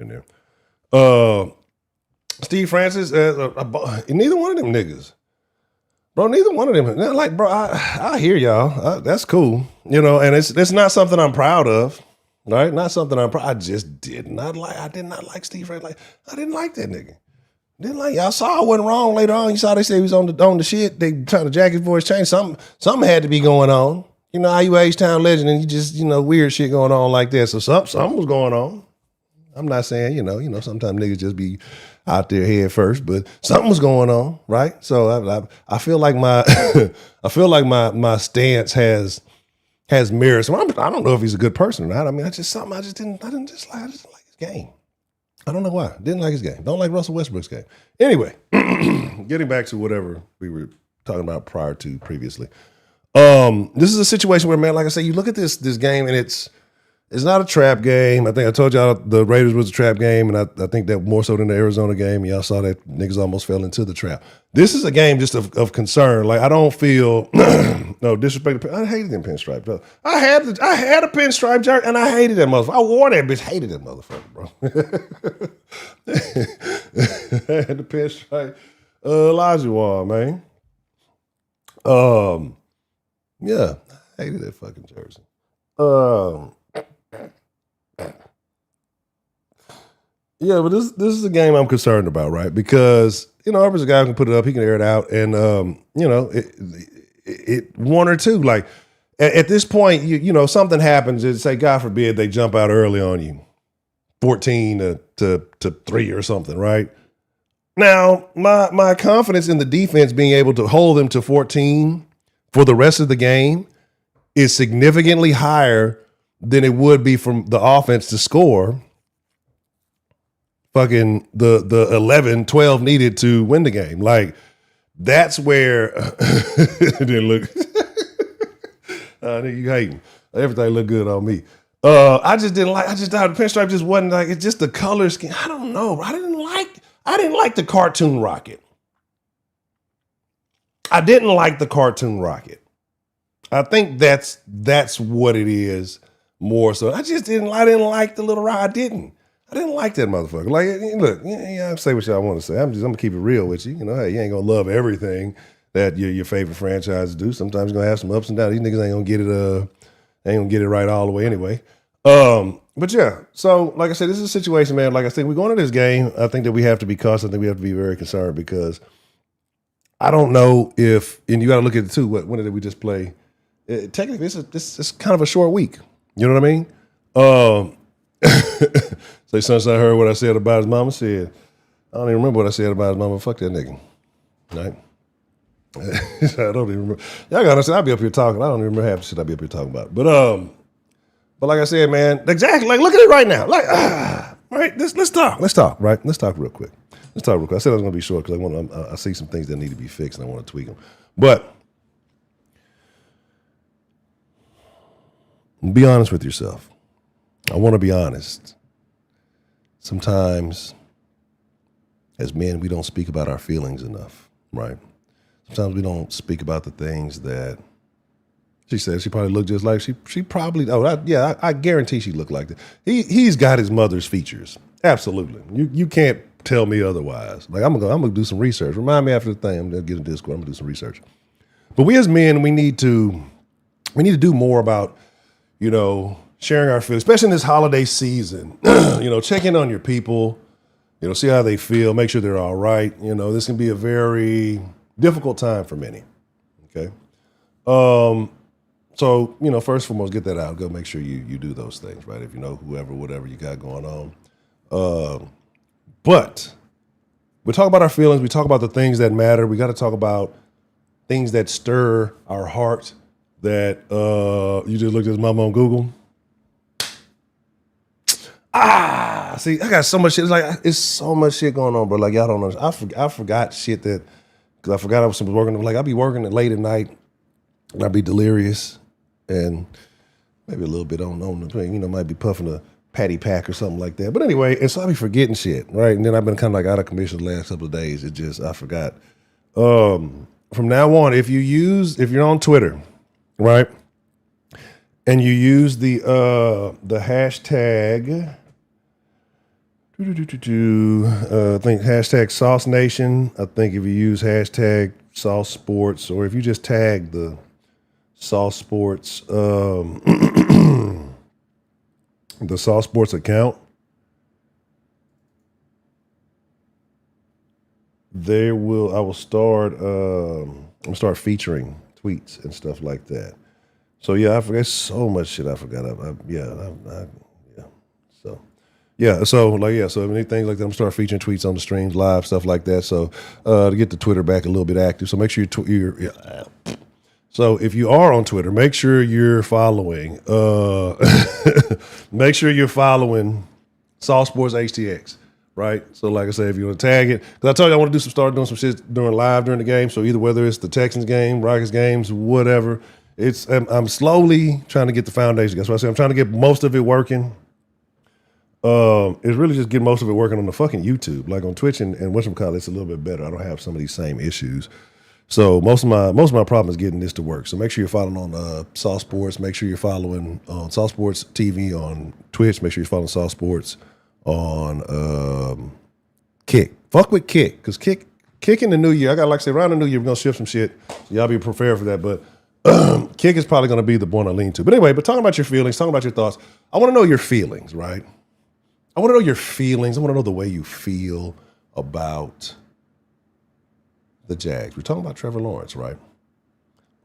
in there. Steve Francis, neither one of them niggas. Bro, neither one of them. Like, bro, I hear y'all. That's cool. And it's not something I'm proud of, right? Not something I'm proud. I just did not like Steve Francis. Like, I didn't like that nigga. Didn't like. Y'all saw it went wrong later on. You saw they say he was on the shit. They trying to jack his voice change. Something had to be going on. you know how you H-Town legend and you just, weird shit going on like that. So something was going on. I'm not saying, sometimes niggas just be out there head first, but something was going on, right? So I feel like my stance has merit. So I don't know if he's a good person or not. I mean, I just didn't like his game. I don't know why. Didn't like his game. Don't like Russell Westbrook's game. Anyway, getting back to whatever we were talking about previously. This is a situation where, man, like I say, you look at this game and it's not a trap game. I think I told y'all the Raiders was a trap game, and I think that more so than the Arizona game. Y'all saw that niggas almost fell into the trap. This is a game just of concern. Like, I don't feel no disrespect. I hated them pinstripe. Bro. I had a pinstripe jerk, and I hated that motherfucker. I wore that bitch. Hated that motherfucker, bro. I had the pinstripe Elijah Wall, man. Yeah, I hated that fucking jersey. Yeah, but this is a game I'm concerned about, right? Because, Harper's a guy who can put it up, he can air it out, and it one or two. Like at this point, something happens. It's say, God forbid, they jump out early on you, 14 to 3 or something, right? Now, my confidence in the defense being able to hold them to 14 for the rest of the game is significantly higher than it would be from the offense to score fucking the 11, 12 needed to win the game. Like, that's where it didn't look. You hating. Everything looked good on me. I just thought the pinstripe just wasn't like, it's just the color scheme. I don't know. I didn't like the cartoon rocket. I didn't like the cartoon rocket. I think that's what it is more so. I didn't like the little rocket. I didn't like that motherfucker. Like, look, I say what y'all want to say. I'm gonna keep it real with you. Hey, you ain't gonna love everything that your favorite franchises do. Sometimes you're gonna have some ups and downs. These niggas ain't gonna get it right all the way anyway. But yeah, so like I said, this is a situation, man. Like I said, we're going to this game. I think that we have to be cautious. I think we have to be very concerned because I don't know if, and you got to look at it too. When did we just play? Technically, this is kind of a short week. You know what I mean? Say, Sunshine heard what I said about his mama. Said, I don't even remember what I said about his mama. Fuck that nigga. Right? I don't even remember. Y'all gotta understand, I'll be up here talking. I don't even remember half the shit I'll be up here talking about. But like I said, man, exactly. Like, look at it right now. Like, right? Let's talk. Right? Let's talk real quick. I said I was gonna be short because I see some things that need to be fixed and I want to tweak them. But be honest with yourself. I want to be honest. Sometimes, as men, we don't speak about our feelings enough, right? Sometimes we don't speak about the things that she said. She probably looked just like she probably. I guarantee she looked like that. He's got his mother's features. Absolutely. You can't tell me otherwise. Like, I'm gonna do some research. Remind me after the thing. I'm gonna get a Discord. I'm gonna do some research. But we as men, we need to do more about, sharing our feelings, especially in this holiday season. Check in on your people, see how they feel, make sure they're all right. This can be a very difficult time for many. Okay. So, first and foremost, get that out. Go make sure you do those things, right? If you know whatever you got going on. But we talk about our feelings. We talk about the things that matter. We got to talk about things that stir our heart that you just looked at his mama on Google. See, I got so much shit. It's so much shit going on, bro. Like, y'all don't know. I forgot shit because I forgot I was working. Like, I'll be working late at night and I'll be delirious and maybe a little bit on the, might be puffing a patty pack or something like that. But anyway, and so I'll be forgetting shit, right? And then I've been kind of like out of commission the last couple of days. I forgot. From now on, if you're on Twitter, right, and you use the hashtag, I think hashtag Sauce Nation. I think if you use hashtag Sauce Sports, or if you just tag the Sauce Sports, the Sauce Sports account, I will start featuring tweets and stuff like that. So yeah, I forgot so much shit. I forgot. So anything like that, I'm gonna start featuring tweets on the streams, live stuff like that. So to get the Twitter back a little bit active. So make sure So if you are on Twitter, make sure you're following. Make sure you're following Soft Sports HTX. Right. So like I said, if you want to tag it, because I told you I want to start doing some shit during the game. So either whether it's the Texans game, Rockets games, whatever. I'm slowly trying to get the foundation. That's what I said. I'm trying to get most of it working. It's really just getting most of it working on the fucking YouTube, like on Twitch and whatchamacallit, it's a little bit better. I don't have some of these same issues. So most of my problem is getting this to work. So make sure you're following on Soft Sports. Make sure you're following on Soft Sports TV on Twitch. Make sure you're following Soft Sports on Kick. Fuck with Kick, because Kick in the new year. I got like I say around the new year we're gonna shift some shit. So y'all be prepared for that, but. Kick is probably going to be the one I lean to. But anyway, talking about your feelings, talking about your thoughts, I want to know your feelings, right? I want to know your feelings. I want to know the way you feel about the Jags. We're talking about Trevor Lawrence, right?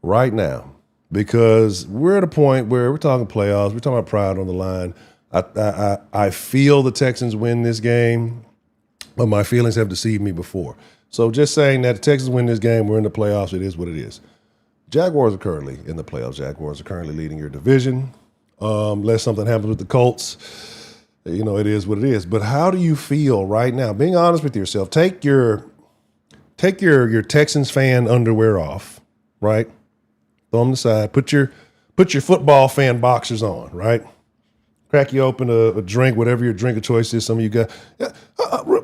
Right now, because we're at a point where we're talking playoffs, we're talking about pride on the line. I feel the Texans win this game, but my feelings have deceived me before. So just saying that the Texans win this game, we're in the playoffs, it is what it is. Jaguars are currently in the playoffs. Jaguars are currently leading your division. Unless something happens with the Colts, it is what it is. But how do you feel right now? Being honest with yourself, take your Texans fan underwear off, right? Throw them aside. Put your football fan boxers on, right? Crack you open a drink, whatever your drink of choice is. Some of you got.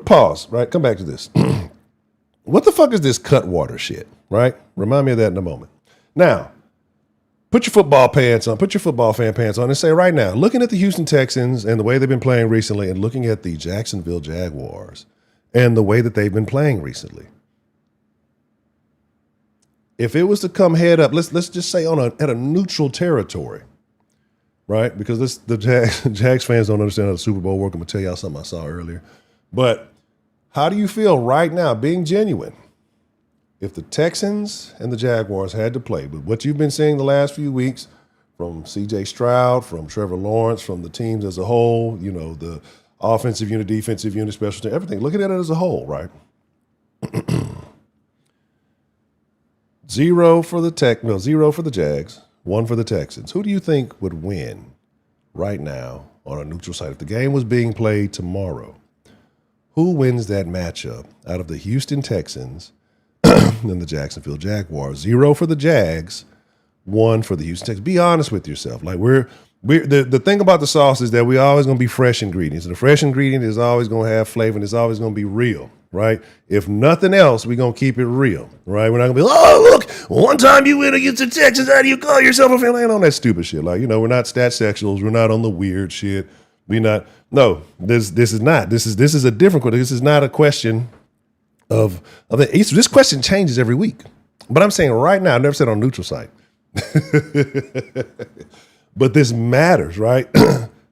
Pause, right? Come back to this. What the fuck is this Cutwater shit, right? Remind me of that in a moment. Now, put your football pants on, put your football fan pants on and say right now, looking at the Houston Texans and the way they've been playing recently and looking at the Jacksonville Jaguars and the way that they've been playing recently. If it was to come head up, let's just say at a neutral territory, right? Because the Jags fans don't understand how the Super Bowl works. I'm going to tell y'all something I saw earlier. But how do you feel right now, being genuine? If the Texans and the Jaguars had to play with what you've been seeing the last few weeks from C.J. Stroud, from Trevor Lawrence, from the teams as a whole, the offensive unit, defensive unit, special team, everything, looking at it as a whole, right? 0 for the Jags, 1 for the Texans. Who do you think would win right now on a neutral site? If the game was being played tomorrow, who wins that matchup out of the Houston Texans and the Jacksonville Jaguars? 0 for the Jags, 1 for the Houston Texans. Be honest with yourself. Like the thing about the sauce is that we're always going to be fresh ingredients. And the fresh ingredient is always going to have flavor and it's always going to be real, right? If nothing else, we're going to keep it real, right? We're not going to be, oh, look, one time you win against the Texans, how do you call yourself a fan? Ain't on that stupid shit. Like, we're not stat sexuals. We're not on the weird shit. This is not. This is a different question. This is not a question of this question changes every week. But I'm saying right now, I never said on neutral site. But this matters, right?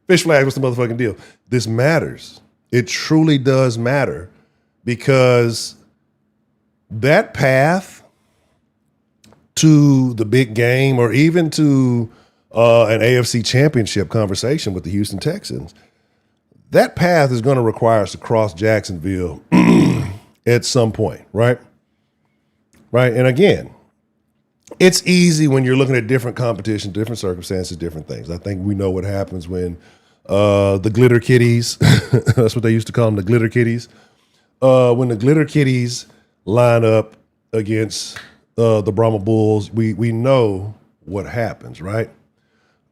Fish flag, what's the motherfucking deal? This matters. It truly does matter because that path to the big game or even to an AFC championship conversation with the Houston Texans, that path is going to require us to cross Jacksonville at some point, right? Right. And again, it's easy when you're looking at different competition, different circumstances, different things. I think we know what happens when the glitter kitties, that's what they used to call them, the glitter kitties. When the glitter kitties line up against the Brahma Bulls, we know what happens, right?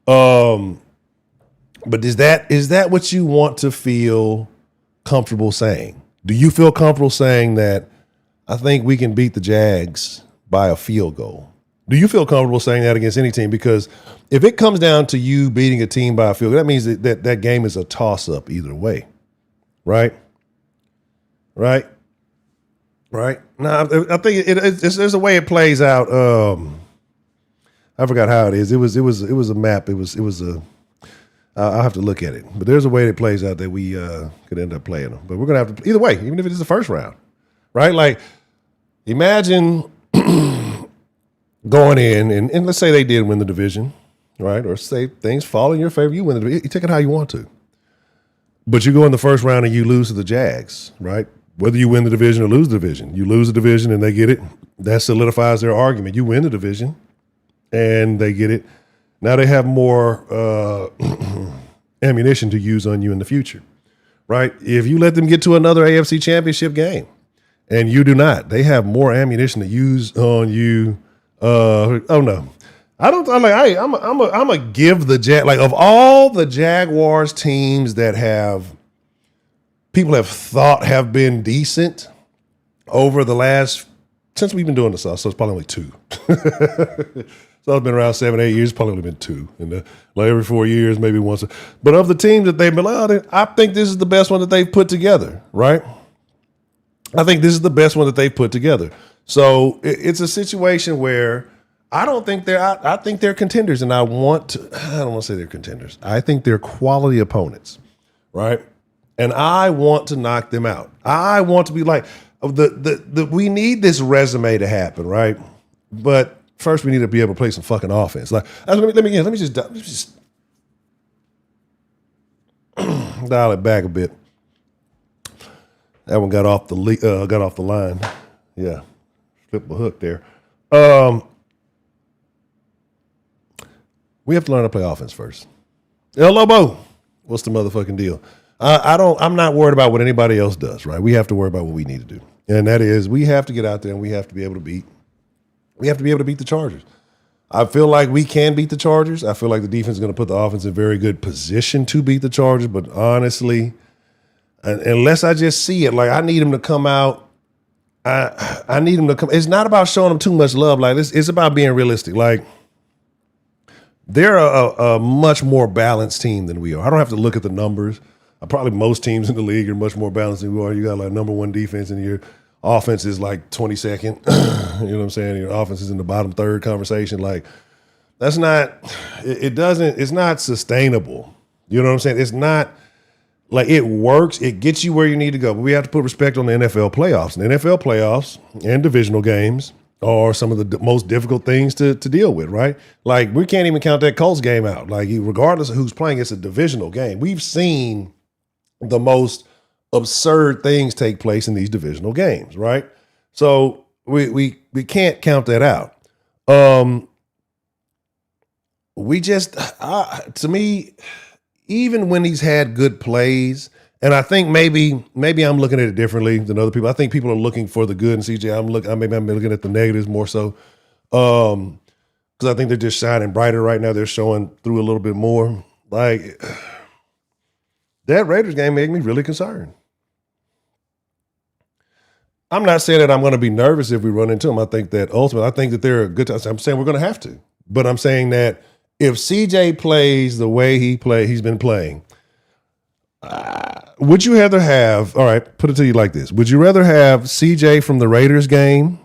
But is that what you want to feel comfortable saying? Do you feel comfortable saying that I think we can beat the Jags by a field goal? Do you feel comfortable saying that against any team? Because if it comes down to you beating a team by a field goal, that means that game is a toss-up either way, right? Right? Right? Now, I think there's a way it plays out. I forgot how it is. It was a map. It was a. I'll have to look at it. But there's a way it plays out that we could end up playing them. But we're gonna have to either way, even if it is the first round, right? Like, imagine going in and let's say they did win the division, right? Or say things fall in your favor, you win the division. You take it how you want to. But you go in the first round and you lose to the Jags, right? Whether you win the division or lose the division. You lose the division and they get it. That solidifies their argument. You win the division and they get it. Now they have more ammunition to use on you in the future, right? If you let them get to another AFC championship game and you do not, they have more ammunition to use on you. Oh no. I'm gonna give the like of all the Jaguars teams that people have thought have been decent over the last, since we've been doing this, so it's probably only two. So it's been around 7-8 years, probably only been two. And like every 4 years, maybe once. But of the teams that they've been like, I think this is the best one that they've put together, right? I think this is the best one that they've put together. So it's a situation where I don't think I think they're contenders, and I don't want to say they're contenders. I think they're quality opponents, right? And I want to knock them out. I want to be like we need this resume to happen, right? But first we need to be able to play some fucking offense. Like let me just dial it back a bit. That one got off the line. Yeah, flip the hook there. We have to learn to play offense first. El Lobo, what's the motherfucking deal? I'm not worried about what anybody else does, right? We have to worry about what we need to do. And that is we have to get out there and we have to be able to beat the Chargers. I feel like we can beat the Chargers. I feel like the defense is going to put the offense in a very good position to beat the Chargers. But honestly, unless I just see it, like I need them to come out. I need them to come. It's not about showing them too much love. Like it's about being realistic. Like, they're a much more balanced team than we are. I don't have to look at the numbers. Probably most teams in the league are much more balanced than we are. You got like number one defense and your offense is like 22nd. You know what I'm saying? Your offense is in the bottom third conversation. Like that's not, it's not sustainable. You know what I'm saying? It's not like it works. It gets you where you need to go. But we have to put respect on the NFL playoffs. And the NFL playoffs and divisional games are some of the most difficult things to deal with, right? Like, we can't even count that Colts game out. Like, regardless of who's playing, it's a divisional game. We've seen the most absurd things take place in these divisional games, right? So we can't count that out. To me, even when he's had good plays, and I think maybe I'm looking at it differently than other people. I think people are looking for the good in CJ. I'm looking at the negatives more so, because I think they're just shining brighter right now. They're showing through a little bit more. Like, that Raiders game made me really concerned. I'm not saying that I'm going to be nervous if we run into them. I think that they're a good team. I'm saying we're going to have to, but I'm saying that if CJ plays the way he's been playing. Would you rather have, all right, put it to you like this. Would you rather have CJ from the Raiders game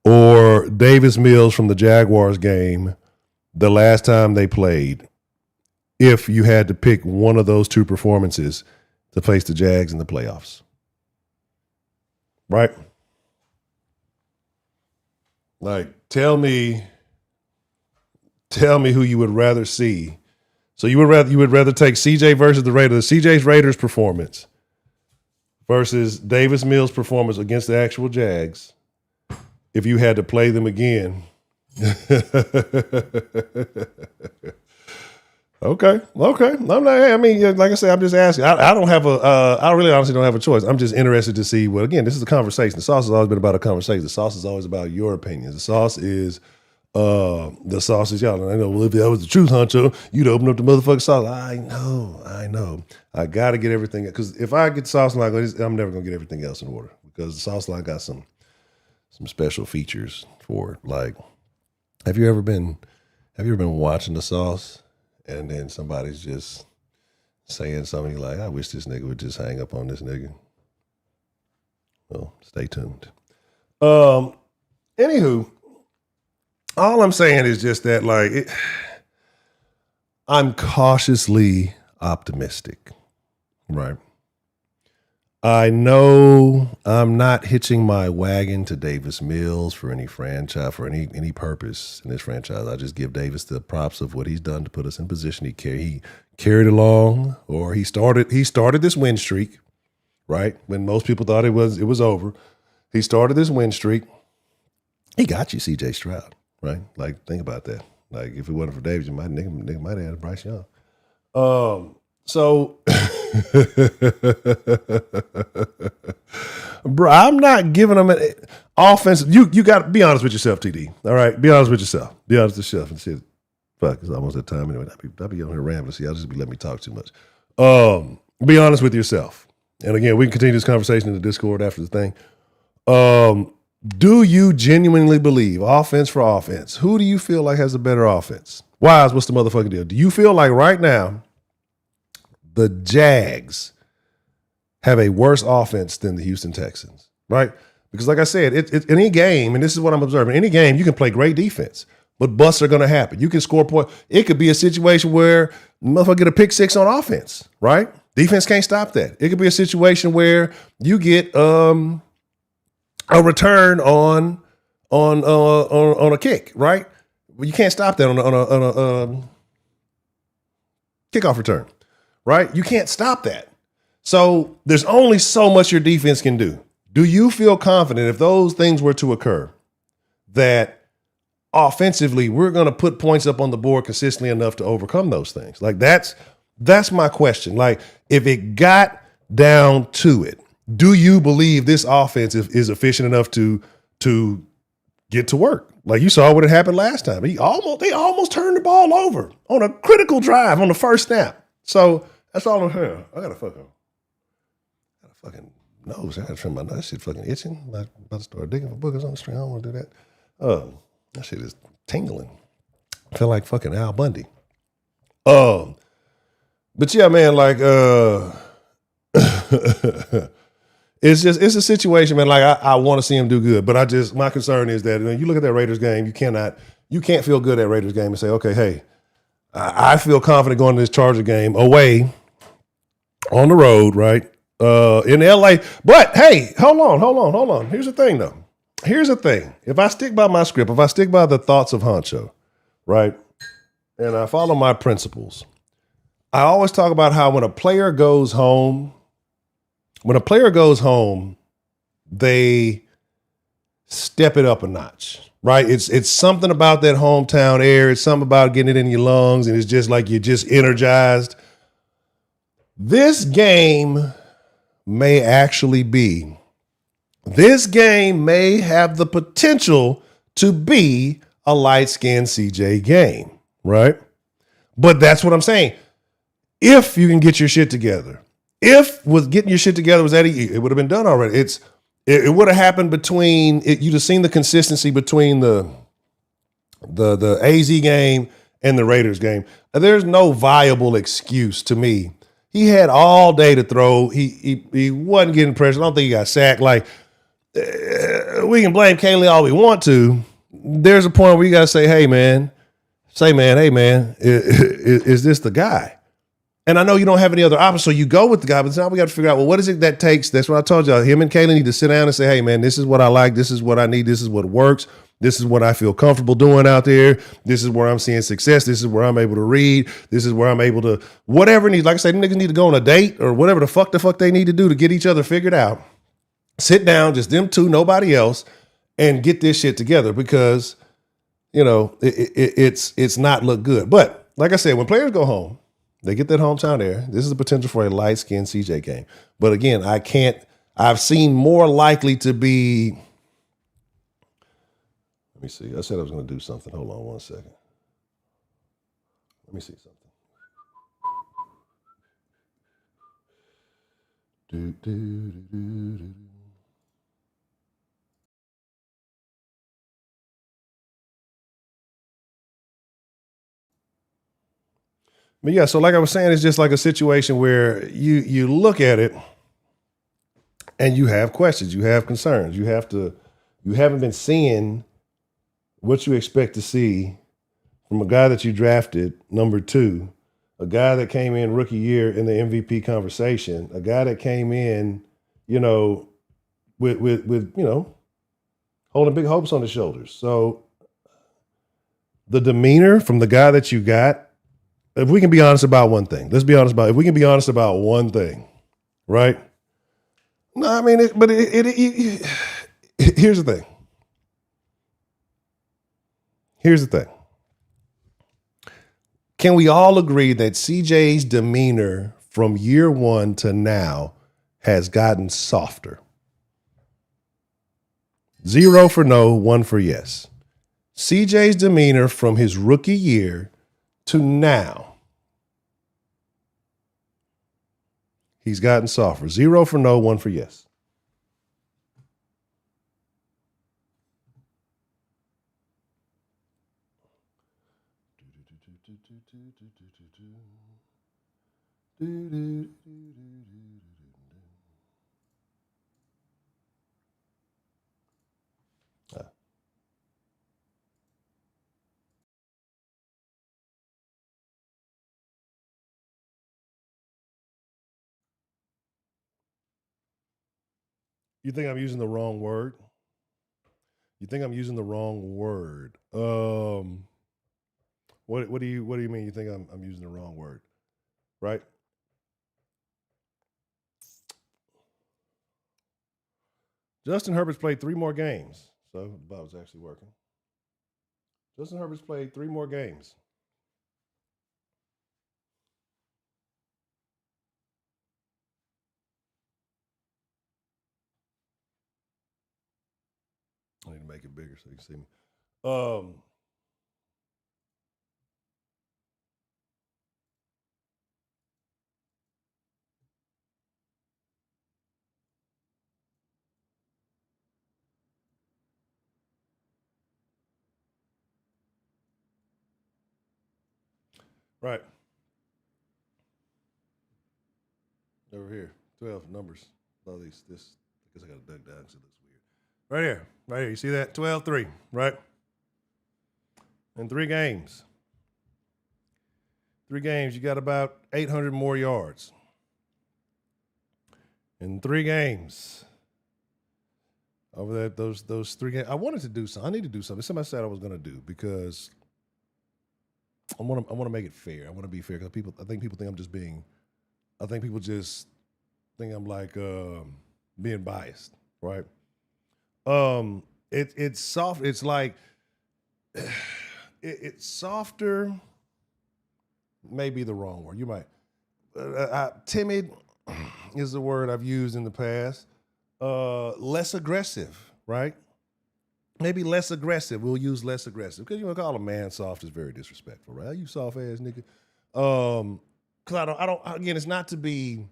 or Davis Mills from the Jaguars game the last time they played, if you had to pick one of those two performances to face the Jags in the playoffs? Right? Like, tell me who you would rather see. So you would rather take CJ versus the Raiders, CJ's Raiders performance versus Davis Mills' performance against the actual Jags, if you had to play them again. Okay. I mean, like I said, I'm just asking. I really honestly don't have a choice. I'm just interested to see. Well, again, this is a conversation. The sauce has always been about a conversation. The sauce is always about your opinions. The sauce is y'all. I know. Well, if that was the truth, Huncho, you'd open up the motherfucking sauce. I know. I got to get everything, because if I get sauce line, I'm never gonna get everything else in order, because the sauce line got some special features for it. Like, have you ever been watching the sauce and then somebody's just saying something like, I wish this nigga would just hang up on this nigga? Well, stay tuned. Anywho, all I'm saying is just that, like, I'm cautiously optimistic, right? I know I'm not hitching my wagon to Davis Mills for any franchise, for any purpose in this franchise. I just give Davis the props of what he's done to put us in position. He carried along, or he started this win streak, right? When most people thought it was over. He started this win streak. He got you, C.J. Stroud, right? Like, think about that. Like, if it wasn't for Davis, nigga might have had Bryce Young. So, bro, I'm not giving them an offense. You got to be honest with yourself, TD. All right, be honest with yourself. Be honest with yourself and shit. Fuck, it's almost that time anyway. I'll be on here rambling. See, I'll just be letting me talk too much. Be honest with yourself. And again, we can continue this conversation in the Discord after the thing. Do you genuinely believe, offense for offense, who do you feel like has a better offense? Wise, what's the motherfucking deal? Do you feel like right now the Jags have a worse offense than the Houston Texans, right? Because like I said, it's any game, and this is what I'm observing, any game you can play great defense, but busts are going to happen. You can score points. It could be a situation where the motherfucker get a pick six on offense, right? Defense can't stop that. It could be a situation where you get a return on a kick, right? You can't stop that on a kickoff return, right? You can't stop that. So there's only so much your defense can do. Do you feel confident if those things were to occur that offensively we're going to put points up on the board consistently enough to overcome those things? Like that's my question. Like if it got down to it, do you believe this offense is efficient enough to get to work? Like you saw what had happened last time. They almost turned the ball over on a critical drive on the first snap. So that's all I'm hearing. I got a fucking nose. I got to trim my nose. That shit fucking itching. I'm about to start digging for boogers on the street. I don't want to do that. That shit is tingling. I feel like fucking Al Bundy. But yeah, man, like it's a situation, man. Like I want to see him do good, but my concern is that when you look at that Raiders game, you can't feel good at Raiders game and say, okay, hey, I feel confident going to this Charger game away on the road, right? In LA. But hey, hold on. Here's the thing though. If I stick by my script, if I stick by the thoughts of Honcho, right? And I follow my principles, I always talk about how when a player goes home, they step it up a notch, right? It's something about that hometown air. It's something about getting it in your lungs, and it's just like you're just energized. This game may have the potential to be a light-skinned CJ game, right? But that's what I'm saying. If you can get your shit together, if with getting your shit together was Eddie, it would have been done already. It would have happened between it. You'd have seen the consistency between the AZ game and the Raiders game. There's no viable excuse to me. He had all day to throw. He wasn't getting pressure. I don't think he got sacked. Like we can blame Kaylee all we want to. There's a point where you got to say, hey man, is this the guy? And I know you don't have any other options, so you go with the guy, but now we got to figure out, well, what is it that takes? That's what I told y'all. Him and Kaylee need to sit down and say, hey, man, this is what I like. This is what I need. This is what works. This is what I feel comfortable doing out there. This is where I'm seeing success. This is where I'm able to read. This is where I'm able to, whatever needs. Like I said, niggas need to go on a date or whatever the fuck they need to do to get each other figured out. Sit down, just them two, nobody else, and get this shit together because, it's not look good. But like I said, when players go home, they get that hometown air. This is the potential for a light-skinned CJ game. But again, I've seen more likely to be, let me see. I said I was going to do something. Hold on one second. Let me see something. But yeah, so like I was saying, it's just like a situation where you look at it and you have questions, you have concerns, you haven't been seeing what you expect to see from a guy that you drafted number 2, a guy that came in rookie year in the MVP conversation, a guy that came in you know, with holding big hopes on his shoulders. So the demeanor from the guy that you got, if we can be honest about one thing, if we can be honest about one thing, right? No, I mean, here's the thing. Here's the thing. Can we all agree that CJ's demeanor from year one to now has gotten softer? 0 for no, 1 for yes. CJ's demeanor from his rookie year to now, he's gotten softer. 0 for no, 1 for yes. You think I'm using the wrong word? You think I'm using the wrong word? What do you mean? You think I'm using the wrong word? Right? Justin Herbert's played 3 more games, so the bot was actually working. Justin Herbert's played 3 more games. I need to make it bigger so you can see me. Right. Over here. 12 numbers. All these. This. I guess I got to dug down because it looks weird. Right here. Right here. You see that? 12-3. Right. In 3 games. 3 games. You got about 800 more yards. In 3 games. Over that, those 3 games. I wanted to do something. I need to do something. Something I said I was going to do because I want to make it fair. I want to be fair because I think people think I'm just being. I think people just think I'm like being biased, right? It's soft. It's like it's softer. Maybe the wrong word. You might timid is the word I've used in the past. Less aggressive, right? Maybe less aggressive. We'll use less aggressive because call a man soft is very disrespectful, right? You soft ass nigga. Because I don't. Again, it's not to be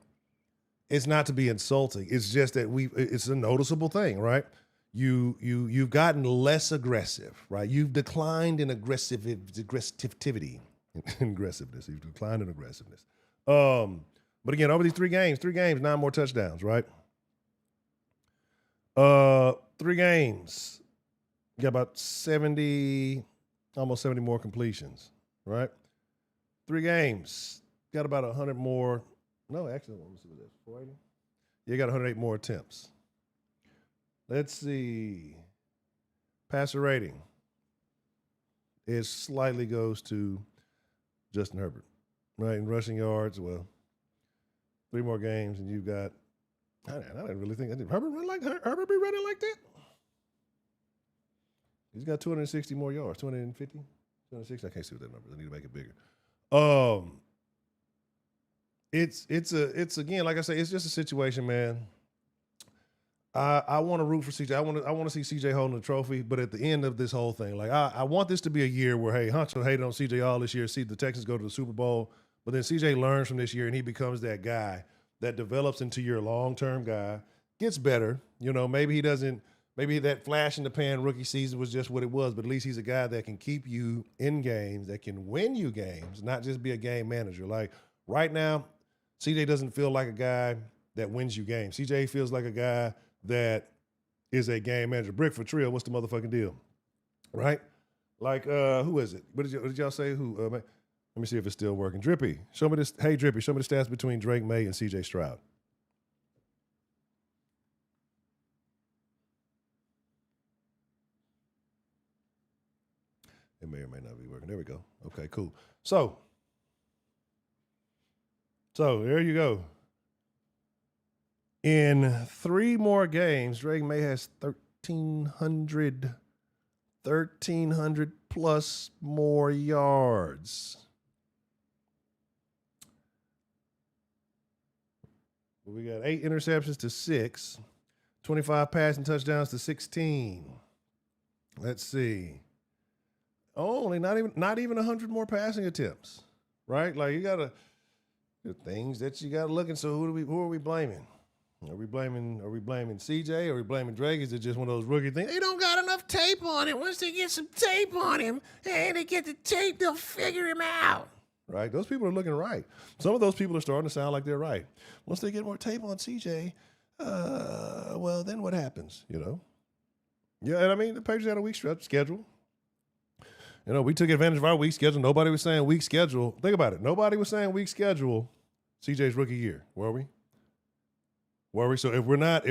insulting. It's just that it's a noticeable thing, right? You've gotten less aggressive, right? You've declined in aggressivity, aggressiveness. You've declined in aggressiveness. But again, over these 3 games, 9 more touchdowns, right? 3 games, you got about 70, almost 70 more completions, right? 3 games, got about 100 more. No, actually, let me see what that is. 480. You got 108 more attempts. Let's see. Passer rating. It slightly goes to Justin Herbert, right? And rushing yards, well, 3 more games, and you've got. I didn't really think. Herbert be running like that? He's got 260 more yards. 250, 260. I can't see what that number is. I need to make it bigger. It's again, like I say, it's just a situation, man. I want to root for CJ. I want to see CJ holding the trophy, but at the end of this whole thing, like I want this to be a year where, hey, Huncho hated on CJ all this year, see the Texans go to the Super Bowl, but then CJ learns from this year and he becomes that guy that develops into your long-term guy, gets better. Maybe that flash in the pan rookie season was just what it was, but at least he's a guy that can keep you in games, that can win you games, not just be a game manager. Like right now, CJ doesn't feel like a guy that wins you games. CJ feels like a guy that is a game manager. Brick for Trill, what's the motherfucking deal? Right? Like, who is it? What did y'all say? Who? Let me see if it's still working. Drippy, show me this. Hey, Drippy, show me the stats between Drake May and CJ Stroud. It may or may not be working. There we go. Okay, cool. So there you go. In 3 more games, Drake May has 1,300 plus more yards. We got 8 interceptions to 6, 25 passing touchdowns to 16. Let's see. Only not even 100 more passing attempts, right? Like, you gotta the things that you gotta look at. So who are we blaming? Are we blaming CJ? Are we blaming Drake? Is it just one of those rookie things? They don't got enough tape on him. Once they get some tape on him, and they get the tape, they'll figure him out. Right? Those people are looking right. Some of those people are starting to sound like they're right. Once they get more tape on CJ, well, then what happens? You know? Yeah, and I mean, the Patriots had a weak schedule. You know, we took advantage of our weak schedule. Nobody was saying weak schedule. Think about it. Nobody was saying weak schedule CJ's rookie year, were we? So if we're not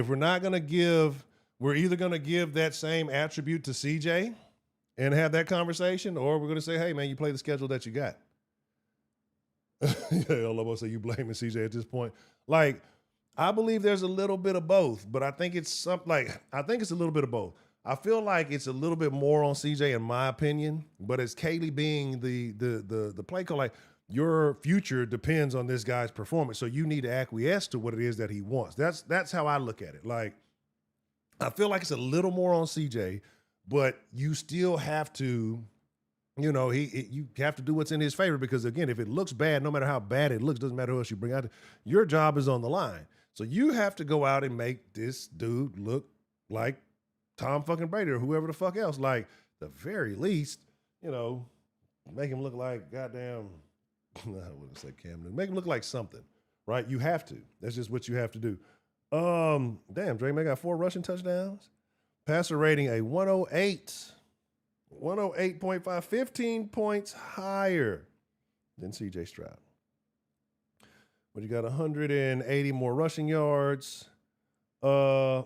gonna give, we're either gonna give that same attribute to CJ and have that conversation, or we're gonna say, hey man, you play the schedule that you got. Yeah, Lobo say you blaming CJ at this point. Like, I believe there's a little bit of both, but I think it's a little bit of both. I feel like it's a little bit more on CJ in my opinion, but it's Kaylee being the play call, like, your future depends on this guy's performance. So you need to acquiesce to what it is that he wants. That's how I look at it. Like, I feel like it's a little more on CJ, but you still have to, you know, you have to do what's in his favor, because again, if it looks bad, no matter how bad it looks, doesn't matter who else you bring out, your job is on the line. So you have to go out and make this dude look like Tom fucking Brady or whoever the fuck else. Like, the very least, you know, make him look like goddamn, I wouldn't say Cam Newton. Make him look like something, right? You have to. That's just what you have to do. Damn, Drake May got 4 rushing touchdowns. Passer rating a 108. 108.5, 15 points higher than CJ Stroud. But you got 180 more rushing yards. But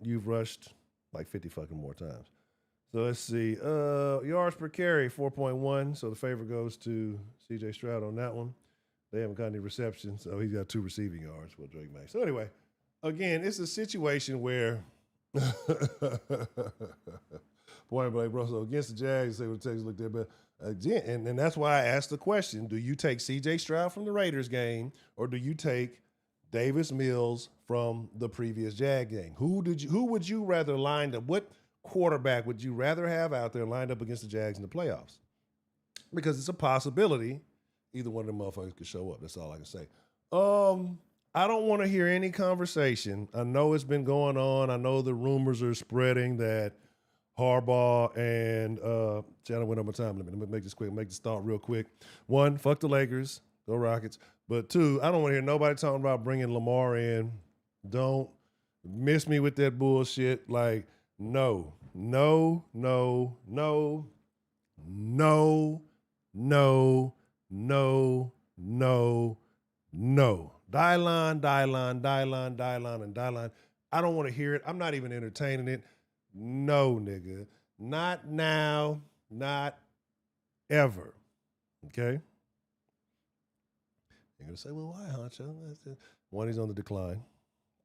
you've rushed like 50 fucking more times. So let's see. Yards per carry, 4.1. So the favor goes to CJ Stroud on that one. They haven't got any receptions, so he's got 2 receiving yards with Drake May. So anyway, again, it's a situation where point blank, bro. So against the Jags, say what the Texans look there, but again, and that's why I asked the question: do you take CJ Stroud from the Raiders game, or do you take Davis Mills from the previous Jag game? Who would you rather line up? What quarterback would you rather have out there lined up against the Jags in the playoffs? Because it's a possibility either one of them motherfuckers could show up. That's all I can say. I don't want to hear any conversation. I know it's been going on. I know the rumors are spreading that Harbaugh and Shannon went on my time limit. Let me make this quick. Make this thought real quick. 1, fuck the Lakers. Go Rockets. But 2, I don't want to hear nobody talking about bringing Lamar in. Don't miss me with that bullshit. Like, no. Dylan. I don't want to hear it. I'm not even entertaining it. No, nigga. Not now. Not ever. Okay? You're going to say, well, why, Honcho? 1, he's on the decline.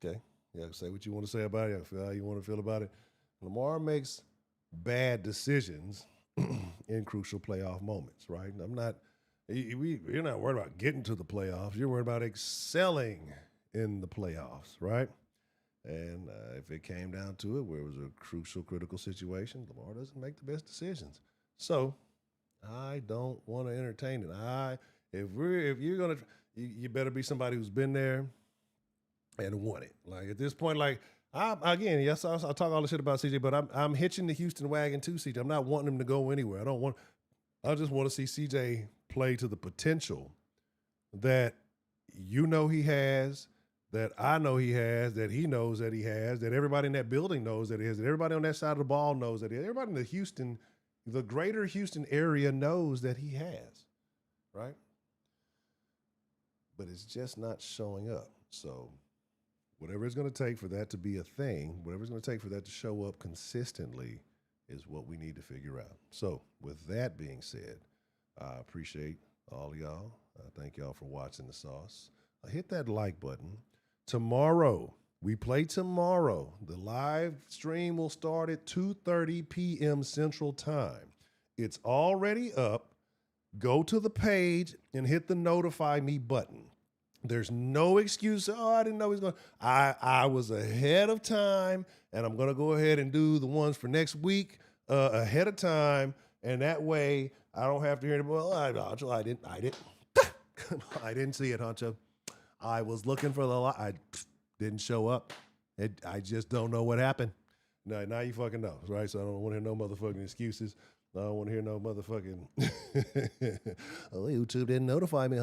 Okay? You have to say what you want to say about it. You have to feel how you want to feel about it. Lamar makes bad decisions in crucial playoff moments, right? You're not worried about getting to the playoffs. You're worried about excelling in the playoffs, right? And if it came down to it, where it was a crucial, critical situation, Lamar doesn't make the best decisions. So I don't want to entertain it. If you're gonna, you better be somebody who's been there and won it. Like, at this point, like, yes, I talk all the shit about CJ, but I'm hitching the Houston wagon to CJ. I'm not wanting him to go anywhere. I just want to see CJ play to the potential that you know he has, that I know he has, that he knows that he has, that everybody in that building knows that he has, that everybody on that side of the ball knows that he has, everybody in the greater Houston area knows that he has, right? But it's just not showing up. So whatever it's going to take for that to be a thing, whatever it's going to take for that to show up consistently, is what we need to figure out. So with that being said, I appreciate all of y'all. Thank y'all for watching the sauce. Hit that like button. Tomorrow, we play tomorrow. The live stream will start at 2:30 p.m. Central Time. It's already up. Go to the page and hit the notify me button. There's no excuse. Oh, I didn't know he's going to. I was ahead of time, and I'm going to go ahead and do the ones for next week ahead of time. And that way I don't have to hear it. Well, I didn't. I didn't see it, Huncho. I was looking for I didn't show up. I just don't know what happened. Now you fucking know, right? So I don't want to hear no motherfucking excuses. I don't want to hear no motherfucking, oh, YouTube didn't notify me.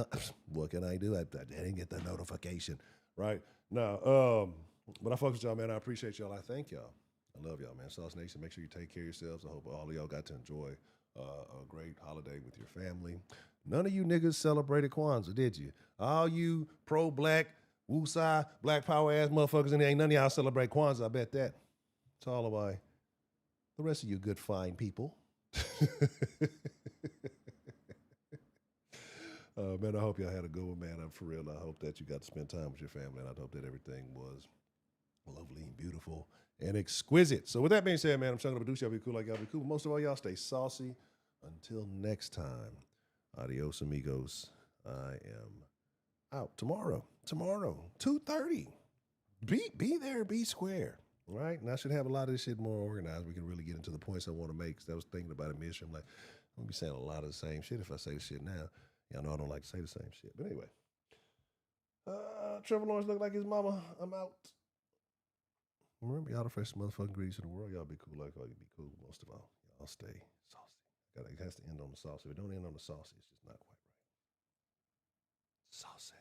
What can I do? I didn't get the notification, right? No, but I fuck with y'all, man. I appreciate y'all. I thank y'all. I love y'all, man. Sauce Nation, make sure you take care of yourselves. I hope all of y'all got to enjoy a great holiday with your family. None of you niggas celebrated Kwanzaa, did you? All you pro-black, woosah, black power ass motherfuckers, and ain't none of y'all celebrate Kwanzaa. I bet that. It's all about the rest of you good, fine people. Man, I hope y'all had a good one, man. For real, I hope that you got to spend time with your family, and I hope that everything was lovely and beautiful and exquisite. So with that being said, man, I'm trying to produce y'all be cool like y'all be cool. Most of all, y'all stay saucy. Until next time, adios, amigos. I am out tomorrow, 2:30. Be there, be square. Right? And I should have a lot of this shit more organized. We can really get into the points I want to make. Because I was thinking about it midstream. I'm like, I'm going to be saying a lot of the same shit if I say the shit now. Y'all know I don't like to say the same shit. But anyway. Trevor Lawrence look like his mama. I'm out. Remember, y'all the freshest motherfucking grease in the world. Y'all be cool like y'all be cool. Most of all, y'all stay saucy. It has to end on the saucy. If it don't end on the saucy, it's just not quite right. Saucy.